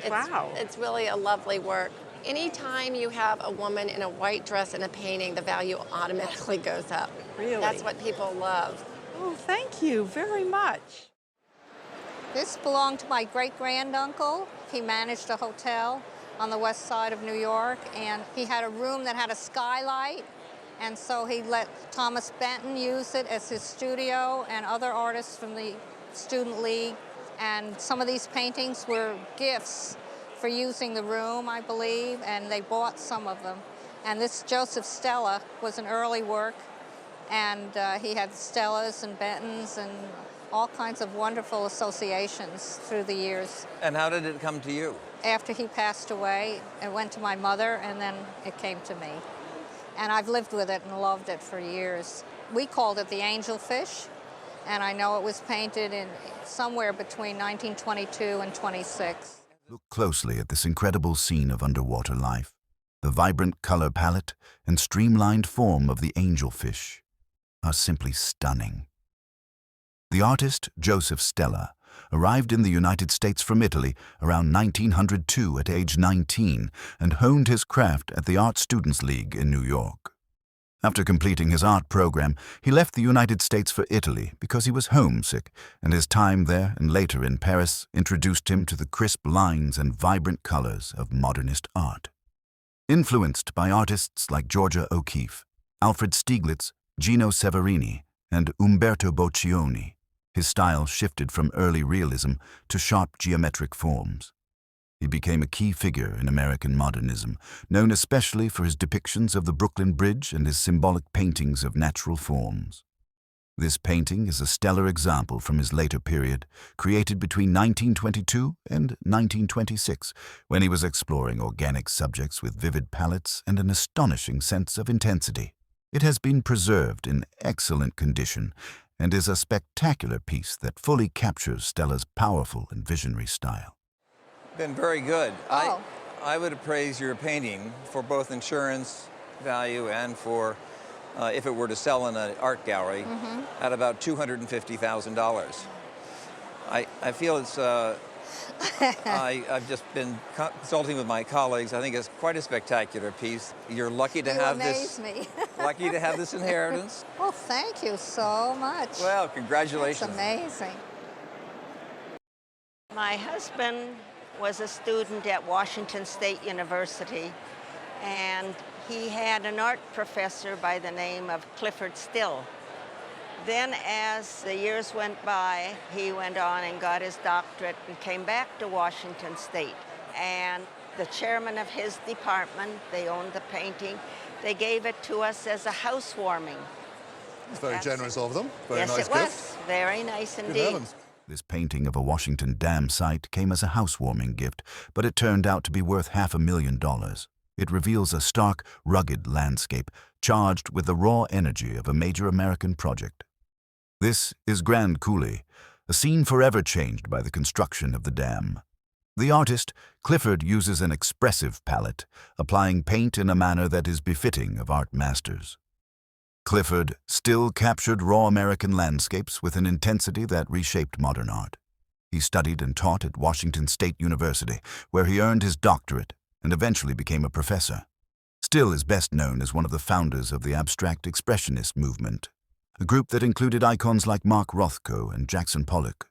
Wow. It's really a lovely work. Anytime you have a woman in a white dress in a painting, the value automatically goes up. Really? That's what people love. Oh, thank you very much. This belonged to my great-granduncle. He managed a hotel on the west side of New York, and he had a room that had a skylight, and so he let Thomas Benton use it as his studio and other artists from the Student League. And some of these paintings were gifts for using the room, I believe, and they bought some of them. And this Joseph Stella was an early work, and he had Stellas and Bentons and all kinds of wonderful associations through the years. And how did it come to you? After he passed away, it went to my mother, and then it came to me. And I've lived with it and loved it for years. We called it the angelfish, and I know it was painted in somewhere between 1922 and 26. Look closely at this incredible scene of underwater life. The vibrant color palette and streamlined form of the angelfish are simply stunning. The artist Joseph Stella arrived in the United States from Italy around 1902 at age 19 and honed his craft at the Art Students League in New York. After completing his art program, he left the United States for Italy because he was homesick, and his time there and later in Paris introduced him to the crisp lines and vibrant colors of modernist art. Influenced by artists like Georgia O'Keeffe, Alfred Stieglitz, Gino Severini, and Umberto Boccioni, his style shifted from early realism to sharp geometric forms. He became a key figure in American modernism, known especially for his depictions of the Brooklyn Bridge and his symbolic paintings of natural forms. This painting is a stellar example from his later period, created between 1922 and 1926, when he was exploring organic subjects with vivid palettes and an astonishing sense of intensity. It has been preserved in excellent condition and is a spectacular piece that fully captures Stella's powerful and visionary style. Been very good. Oh. I would appraise your painting for both insurance value and for if it were to sell in an art gallery at about $250,000. I feel it's, I've just been consulting with my colleagues. I think it's quite a spectacular piece. You're lucky to have this. You amaze me. Lucky to have this inheritance. Well, thank you so much. Well, congratulations. That's amazing. My husband was a student at Washington State University, and he had an art professor by the name of Clyfford Still. Then as the years went by, he went on and got his doctorate and came back to Washington State. And the chairman of his department, they owned the painting, they gave it to us as a housewarming. It's very generous of them. Very yes, nice it was. gift. Very nice Good indeed. heavens. This painting of a Washington Dam site came as a housewarming gift, but it turned out to be worth $500,000. It reveals a stark, rugged landscape charged with the raw energy of a major American project. This is Grand Coulee, a scene forever changed by the construction of the dam. The artist, Clyfford, uses an expressive palette, applying paint in a manner that is befitting of art masters. Clyfford still captured raw American landscapes with an intensity that reshaped modern art. He studied and taught at Washington State University, where he earned his doctorate and eventually became a professor. Still is best known as one of the founders of the abstract expressionist movement, a group that included icons like Mark Rothko and Jackson Pollock.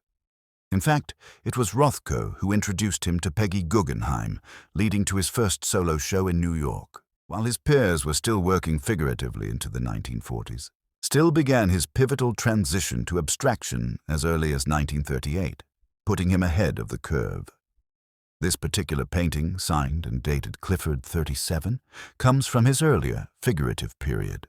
In fact, it was Rothko who introduced him to Peggy Guggenheim, leading to his first solo show in New York, while his peers were still working figuratively into the 1940s. Still began his pivotal transition to abstraction as early as 1938, putting him ahead of the curve. This particular painting, signed and dated Clyfford 37, comes from his earlier figurative period.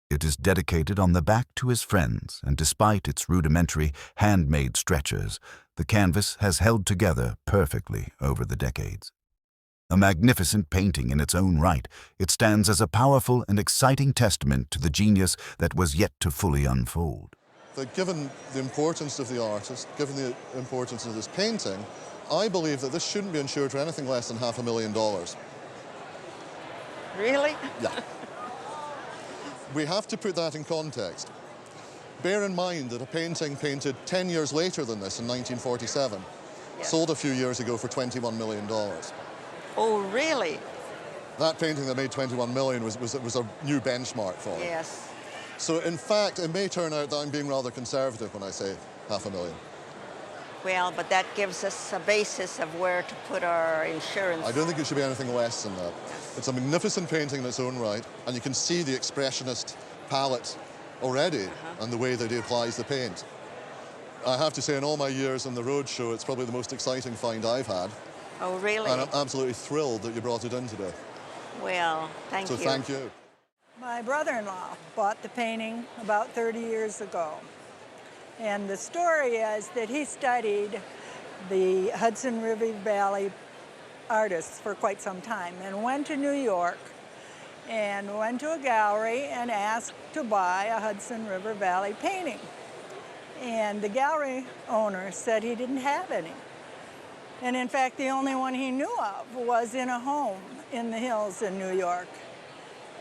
It is dedicated on the back to his friends, and despite its rudimentary, handmade stretchers, the canvas has held together perfectly over the decades. A magnificent painting in its own right, it stands as a powerful and exciting testament to the genius that was yet to fully unfold. But given the importance of the artist, given the importance of this painting, I believe that this shouldn't be insured for anything less than $500,000. Really? Yeah. We have to put that in context. Bear in mind that a painting painted 10 years later than this in 1947 sold a few years ago for $21 million. Oh, really? That painting that made $21 million was a new benchmark for it. Yes. So in fact, it may turn out that I'm being rather conservative when I say $500,000. Well, but that gives us a basis of where to put our insurance. I don't think it should be anything less than that. It's a magnificent painting in its own right, and you can see the expressionist palette already and the way that he applies the paint. I have to say, in all my years on the Roadshow, it's probably the most exciting find I've had. Oh, really? And I'm absolutely thrilled that you brought it in today. Well, thank you. So thank you. My brother-in-law bought the painting about 30 years ago. And the story is that he studied the Hudson River Valley artists for quite some time and went to New York and went to a gallery and asked to buy a Hudson River Valley painting. And the gallery owner said he didn't have any. And in fact, the only one he knew of was in a home in the hills in New York.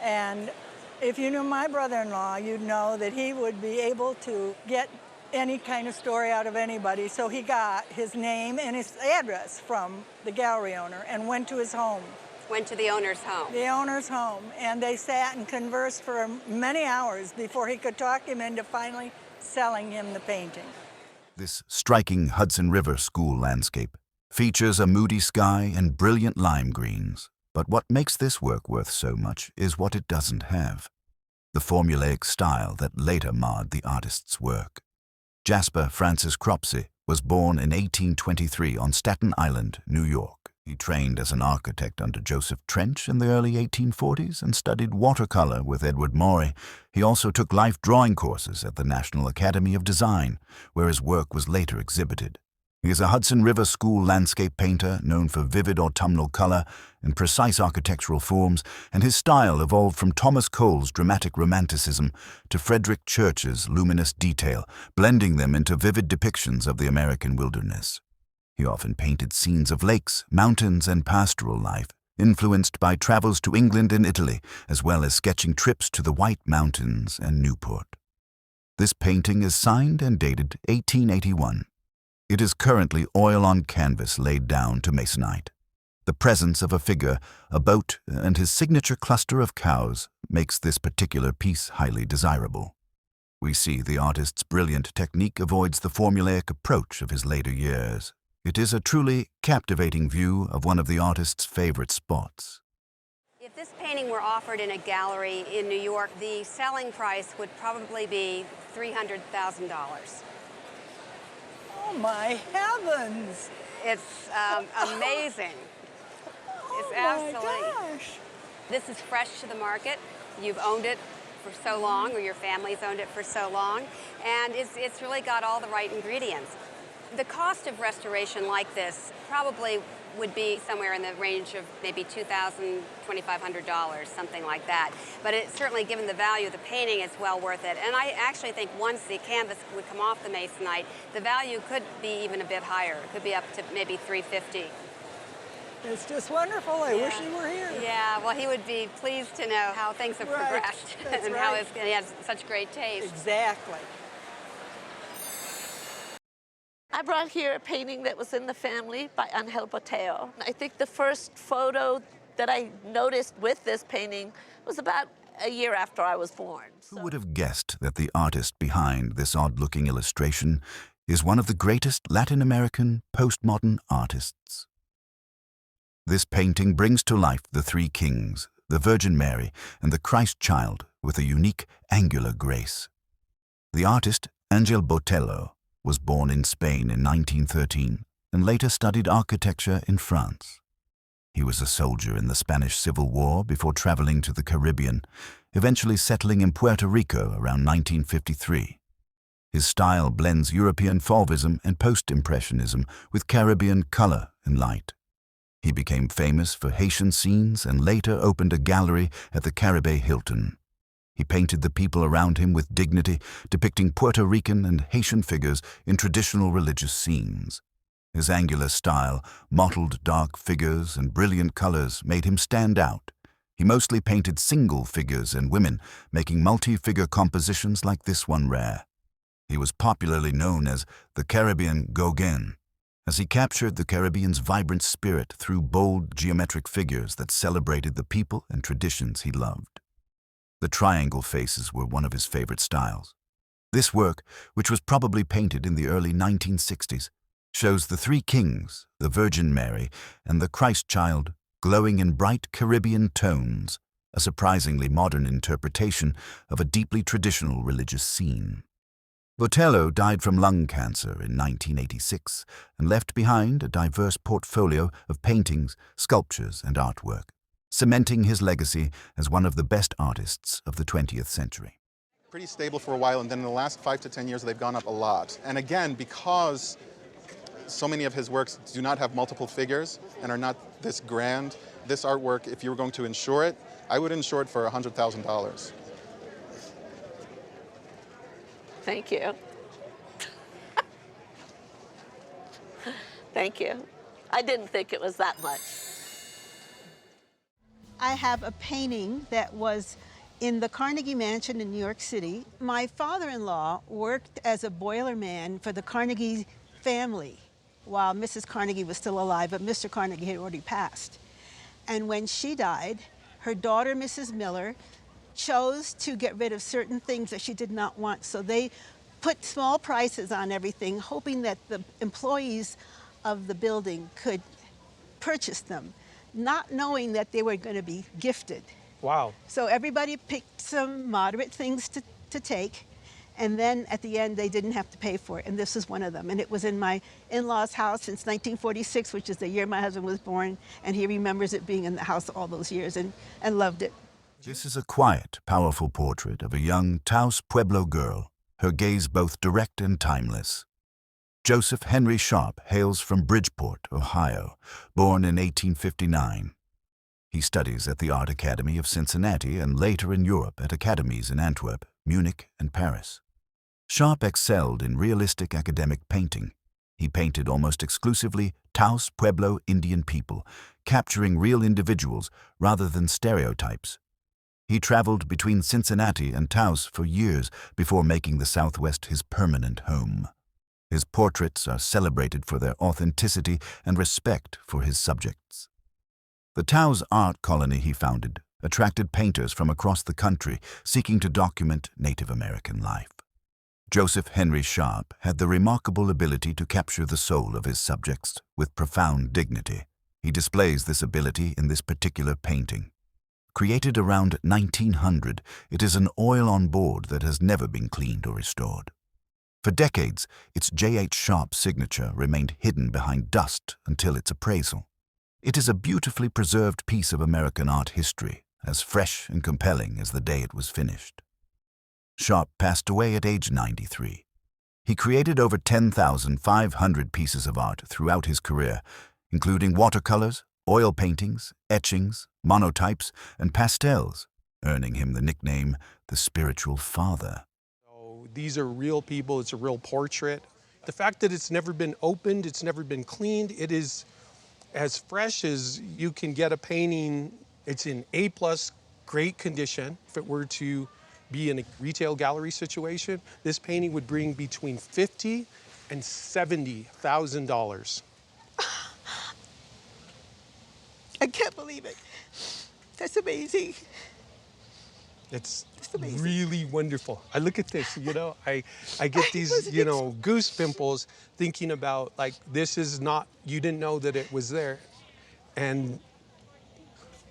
And if you knew my brother-in-law, you'd know that he would be able to get any kind of story out of anybody. So he got his name and his address from the gallery owner and went to his home. Went to the owner's home. The owner's home. And they sat and conversed for many hours before he could talk him into finally selling him the painting. This striking Hudson River school landscape features a moody sky and brilliant lime greens. But what makes this work worth so much is what it doesn't have: the formulaic style that later marred the artist's work. Jasper Francis Cropsey was born in 1823 on Staten Island, New York. He trained as an architect under Joseph Trench in the early 1840s and studied watercolor with Edward Morey. He also took life drawing courses at the National Academy of Design, where his work was later exhibited. He is a Hudson River School landscape painter known for vivid autumnal color and precise architectural forms, and his style evolved from Thomas Cole's dramatic romanticism to Frederick Church's luminous detail, blending them into vivid depictions of the American wilderness. He often painted scenes of lakes, mountains, and pastoral life, influenced by travels to England and Italy, as well as sketching trips to the White Mountains and Newport. This painting is signed and dated 1881. It is currently oil on canvas laid down to masonite. The presence of a figure, a boat, and his signature cluster of cows makes this particular piece highly desirable. We see the artist's brilliant technique avoids the formulaic approach of his later years. It is a truly captivating view of one of the artist's favorite spots. If this painting were offered in a gallery in New York, the selling price would probably be $300,000. Oh my heavens! It's amazing. It's absolutely. Oh my gosh! This is fresh to the market. You've owned it for so long, or your family's owned it for so long, and it's really got all the right ingredients. The cost of restoration like this probably would be somewhere in the range of maybe $2,000, $2,500, something like that. But it certainly, given the value of the painting, it's well worth it. And I actually think once the canvas would come off the masonite, the value could be even a bit higher. It could be up to maybe $350. It's just wonderful. I wish he were here. Yeah, well, he would be pleased to know how things have progressed and how he has such great taste. Exactly. I brought here a painting that was in the family by Angel Botello. I think the first photo that I noticed with this painting was about a year after I was born. Who would have guessed that the artist behind this odd-looking illustration is one of the greatest Latin American postmodern artists. This painting brings to life the three kings, the Virgin Mary, and the Christ child with a unique angular grace. The artist, Angel Botello, was born in Spain in 1913 and later studied architecture in France. He was a soldier in the Spanish Civil War before traveling to the Caribbean, eventually settling in Puerto Rico around 1953. His style blends European Fauvism and post-impressionism with Caribbean color and light. He became famous for Haitian scenes and later opened a gallery at the Caribe Hilton. He painted the people around him with dignity, depicting Puerto Rican and Haitian figures in traditional religious scenes. His angular style, mottled dark figures and brilliant colors made him stand out. He mostly painted single figures and women, making multi-figure compositions like this one rare. He was popularly known as the Caribbean Gauguin, as he captured the Caribbean's vibrant spirit through bold geometric figures that celebrated the people and traditions he loved. The triangle faces were one of his favorite styles. This work, which was probably painted in the early 1960s, shows the three kings, the Virgin Mary, and the Christ child glowing in bright Caribbean tones, a surprisingly modern interpretation of a deeply traditional religious scene. Botello died from lung cancer in 1986 and left behind a diverse portfolio of paintings, sculptures, and artwork, cementing his legacy as one of the best artists of the 20th century. Pretty stable for a while, and then in the last 5 to 10 years they've gone up a lot. And again, because so many of his works do not have multiple figures and are not this grand, this artwork, if you were going to insure it, I would insure it for $100,000. Thank you. Thank you. I didn't think it was that much. I have a painting that was in the Carnegie Mansion in New York City. My father-in-law worked as a boilerman for the Carnegie family while Mrs. Carnegie was still alive, but Mr. Carnegie had already passed. And when she died, her daughter, Mrs. Miller, chose to get rid of certain things that she did not want. So they put small prices on everything, hoping that the employees of the building could purchase them, not knowing that they were going to be gifted. Wow. So everybody picked some moderate things to take, and then at the end they didn't have to pay for it, and this is one of them. And it was in my in-laws' house since 1946, which is the year my husband was born, and he remembers it being in the house all those years and loved it. This is a quiet, powerful portrait of a young Taos Pueblo girl, her gaze both direct and timeless. Joseph Henry Sharp hails from Bridgeport, Ohio, born in 1859. He studies at the Art Academy of Cincinnati and later in Europe at academies in Antwerp, Munich, and Paris. Sharp excelled in realistic academic painting. He painted almost exclusively Taos Pueblo Indian people, capturing real individuals rather than stereotypes. He traveled between Cincinnati and Taos for years before making the Southwest his permanent home. His portraits are celebrated for their authenticity and respect for his subjects. The Taos art colony he founded attracted painters from across the country seeking to document Native American life. Joseph Henry Sharp had the remarkable ability to capture the soul of his subjects with profound dignity. He displays this ability in this particular painting. Created around 1900, it is an oil on board that has never been cleaned or restored. For decades, its J.H. Sharp signature remained hidden behind dust until its appraisal. It is a beautifully preserved piece of American art history, as fresh and compelling as the day it was finished. Sharp passed away at age 93. He created over 10,500 pieces of art throughout his career, including watercolors, oil paintings, etchings, monotypes, and pastels, earning him the nickname the Spiritual Father. So these are real people, it's a real portrait. The fact that it's never been opened, it's never been cleaned, it is as fresh as you can get a painting. It's in A+, great condition. If it were to be in a retail gallery situation, this painting would bring between $50,000 and $70,000. I can't believe it. That's amazing. It's really wonderful. I look at this, you know, I get these, you know, goose pimples thinking about, like, this is not, you didn't know that it was there. And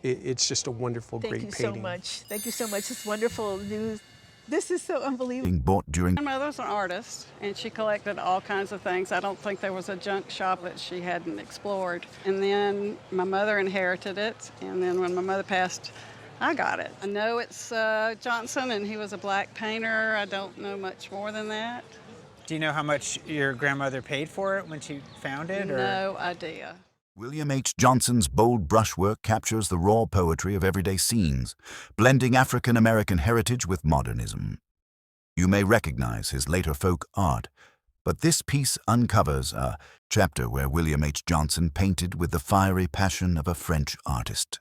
it's just a wonderful, great painting. Thank you so much. Thank you so much. It's wonderful news. This is so unbelievable. Being bought during My mother's an artist, and she collected all kinds of things. I don't think there was a junk shop that she hadn't explored. And then my mother inherited it, and then when my mother passed, I got it. I know it's Jonson, and he was a black painter. I don't know much more than that. Do you know how much your grandmother paid for it when she found it? Or? No idea. William H. Johnson's bold brushwork captures the raw poetry of everyday scenes, blending African-American heritage with modernism. You may recognize his later folk art, but this piece uncovers a chapter where William H. Jonson painted with the fiery passion of a French artist.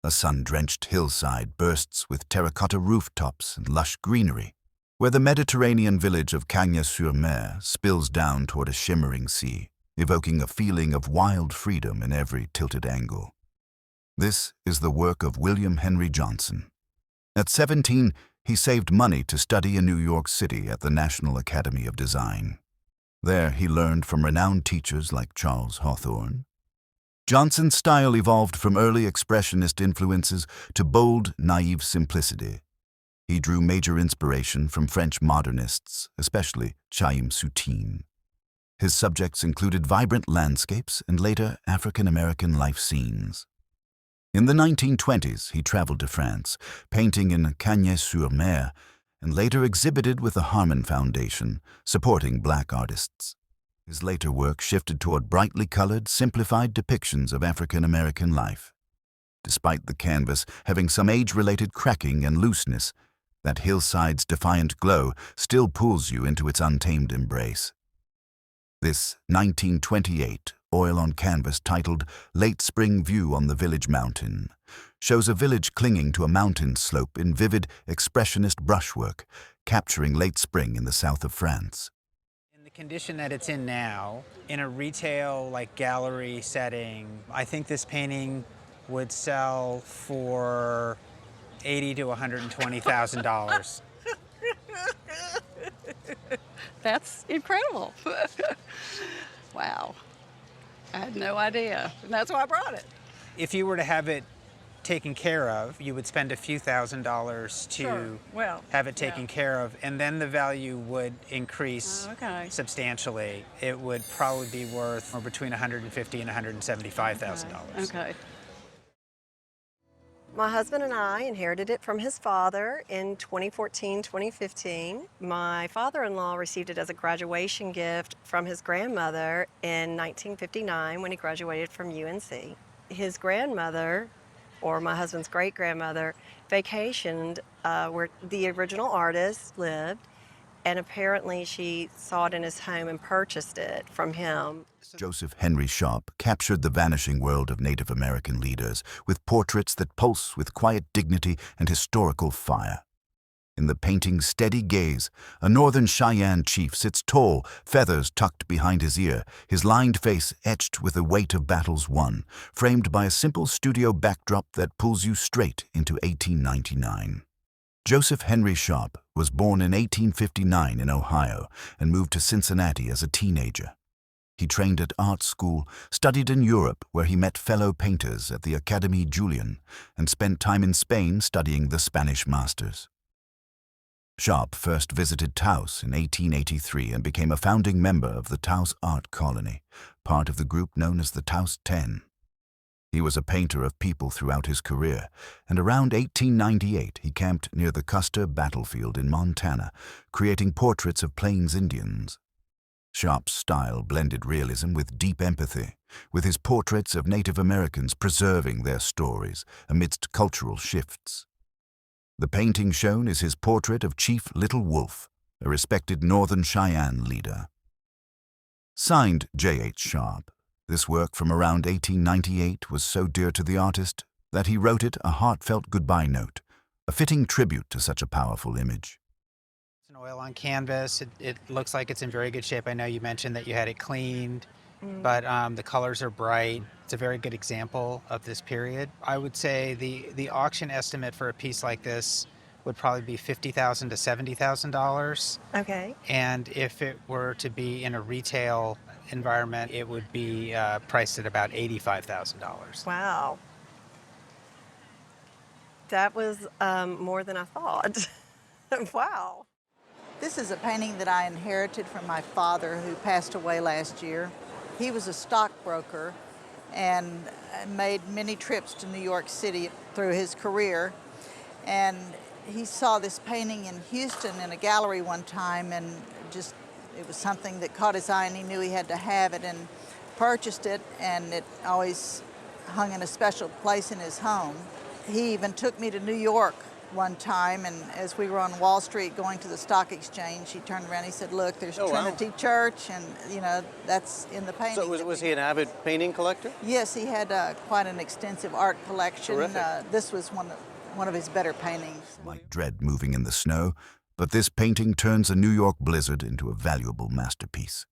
A sun-drenched hillside bursts with terracotta rooftops and lush greenery, where the Mediterranean village of Cagnes-sur-Mer spills down toward a shimmering sea, evoking a feeling of wild freedom in every tilted angle. This is the work of William Henry Jonson. At 17, he saved money to study in New York City at the National Academy of Design. There he learned from renowned teachers like Charles Hawthorne. Jonson's style evolved from early expressionist influences to bold, naive simplicity. He drew major inspiration from French modernists, especially Chaim Soutine. His subjects included vibrant landscapes and later African-American life scenes. In the 1920s, he traveled to France, painting in Cagnes-sur-Mer, and later exhibited with the Harman Foundation, supporting black artists. His later work shifted toward brightly colored, simplified depictions of African-American life. Despite the canvas having some age-related cracking and looseness, that hillside's defiant glow still pulls you into its untamed embrace. This 1928 oil-on-canvas titled Late Spring View on the Village Mountain shows a village clinging to a mountain slope in vivid, expressionist brushwork, capturing late spring in the south of France. In the condition that it's in now, in a retail, gallery setting, I think this painting would sell for $80,000 to $120,000. That's incredible. Wow. I had no idea, and that's why I brought it. If you were to have it taken care of, you would spend a few $1,000s to have it taken care of, and then the value would increase substantially. It would probably be worth between $150,000 and $175,000. Okay. My husband and I inherited it from his father in 2014-2015. My father-in-law received it as a graduation gift from his grandmother in 1959 when he graduated from UNC. His grandmother, or my husband's great-grandmother, vacationed where the original artist lived, and apparently she saw it in his home and purchased it from him. Joseph Henry Sharp captured the vanishing world of Native American leaders with portraits that pulse with quiet dignity and historical fire. In the painting's steady gaze, a northern Cheyenne chief sits tall, feathers tucked behind his ear, his lined face etched with the weight of battles won, framed by a simple studio backdrop that pulls you straight into 1899. Joseph Henry Sharp was born in 1859 in Ohio and moved to Cincinnati as a teenager. He trained at art school, studied in Europe where he met fellow painters at the Académie Julian, and spent time in Spain studying the Spanish masters. Sharp first visited Taos in 1883 and became a founding member of the Taos Art Colony, part of the group known as the Taos 10. He was a painter of people throughout his career, and around 1898 he camped near the Custer battlefield in Montana, creating portraits of Plains Indians. Sharp's style blended realism with deep empathy, with his portraits of Native Americans preserving their stories amidst cultural shifts. The painting shown is his portrait of Chief Little Wolf, a respected Northern Cheyenne leader. Signed J.H. Sharp, this work from around 1898 was so dear to the artist that he wrote it a heartfelt goodbye note, a fitting tribute to such a powerful image. It's an oil on canvas. It looks like it's in very good shape. I know you mentioned that you had it cleaned, but the colors are bright. It's a very good example of this period. I would say the auction estimate for a piece like this would probably be $50,000 to $70,000. Okay. And if it were to be in a retail environment, it would be priced at about $85,000. Wow. That was more than I thought. Wow. This is a painting that I inherited from my father, who passed away last year. He was a stockbroker and made many trips to New York City through his career. And he saw this painting in Houston in a gallery one time, and just it was something that caught his eye, and he knew he had to have it, and purchased it, and it always hung in a special place in his home. He even took me to New York one time, and as we were on Wall Street going to the stock exchange, he turned around and he said, look, there's Trinity Church, and you know, that's in the painting. So was he an avid painting collector? Yes, he had quite an extensive art collection. Terrific. This was one of his better paintings. Might dread moving in the snow, but this painting turns a New York blizzard into a valuable masterpiece.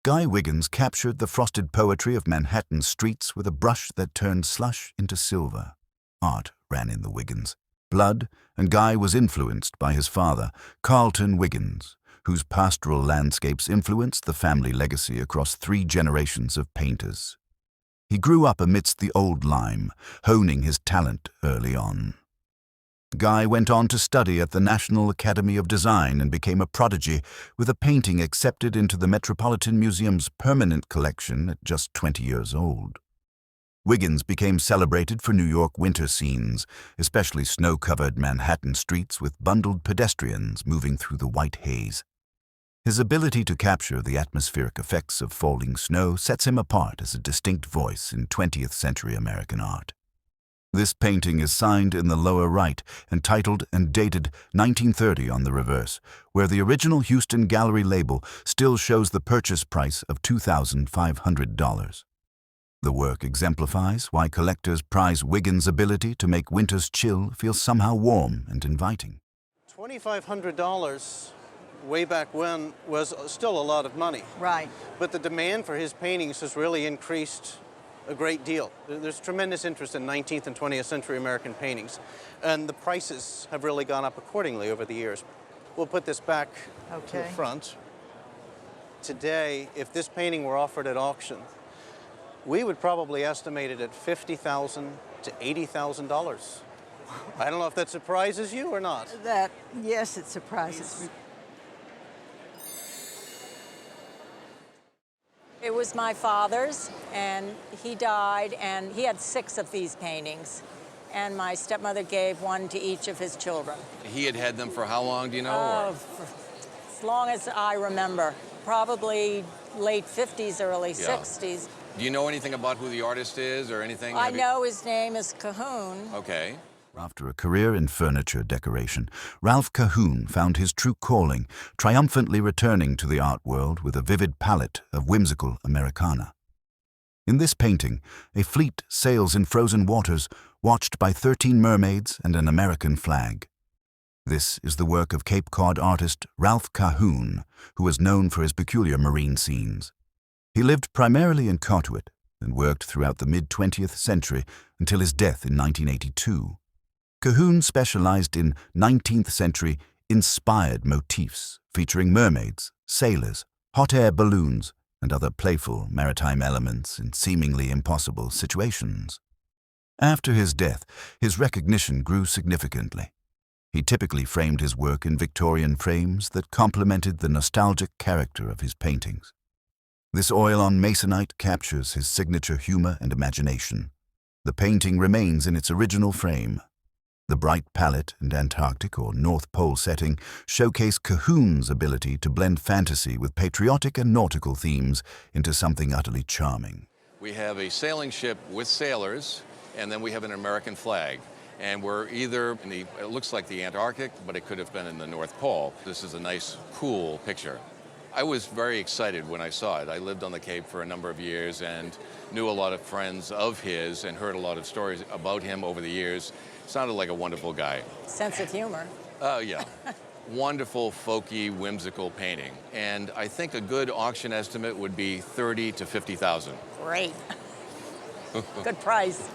Guy Wiggins captured the frosted poetry of Manhattan's streets with a brush that turned slush into silver. Art ran in the Wiggins blood, and Guy was influenced by his father, Carlton Wiggins, whose pastoral landscapes influenced the family legacy across 3 generations of painters. He grew up amidst the old lime, honing his talent early on. Guy went on to study at the National Academy of Design and became a prodigy, with a painting accepted into the Metropolitan Museum's permanent collection at just 20 years old. Wiggins became celebrated for New York winter scenes, especially snow-covered Manhattan streets with bundled pedestrians moving through the white haze. His ability to capture the atmospheric effects of falling snow sets him apart as a distinct voice in 20th century American art. This painting is signed in the lower right and titled and dated 1930 on the reverse, where the original Houston Gallery label still shows the purchase price of $2,500. The work exemplifies why collectors prize Wiggins' ability to make winter's chill feel somehow warm and inviting. $2,500 way back when was still a lot of money. Right. But the demand for his paintings has really increased a great deal. There's tremendous interest in 19th and 20th century American paintings, and the prices have really gone up accordingly over the years. We'll put this back to the front. Today, if this painting were offered at auction, we would probably estimate it at $50,000 to $80,000. I don't know if that surprises you or not. Yes, it surprises me. It was my father's, and he died, and he had 6 of these paintings. And my stepmother gave 1 to each of his children. He had had them for how long, do you know? Oh, for as long as I remember. Probably late 50s, early 60s. Do you know anything about who the artist is or anything? I know his name is Cahoon. Okay. After a career in furniture decoration, Ralph Cahoon found his true calling, triumphantly returning to the art world with a vivid palette of whimsical Americana. In this painting, a fleet sails in frozen waters, watched by 13 mermaids and an American flag. This is the work of Cape Cod artist Ralph Cahoon, who was known for his peculiar marine scenes. He lived primarily in Carteret and worked throughout the mid-20th century until his death in 1982. Cahoon specialized in 19th century inspired motifs featuring mermaids, sailors, hot air balloons, and other playful maritime elements in seemingly impossible situations. After his death, his recognition grew significantly. He typically framed his work in Victorian frames that complemented the nostalgic character of his paintings. This oil on masonite captures his signature humor and imagination. The painting remains in its original frame. The bright palette and Antarctic or North Pole setting showcase Cahoon's ability to blend fantasy with patriotic and nautical themes into something utterly charming. We have a sailing ship with sailors, and then we have an American flag. And we're either in the, it looks like the Antarctic, but it could have been in the North Pole. This is a nice, cool picture. I was very excited when I saw it. I lived on the Cape for a number of years and knew a lot of friends of his and heard a lot of stories about him over the years. Sounded like a wonderful guy. Sense of humor. Oh, yeah. Wonderful, folky, whimsical painting. And I think a good auction estimate would be $30,000 to $50,000. Great. Good price.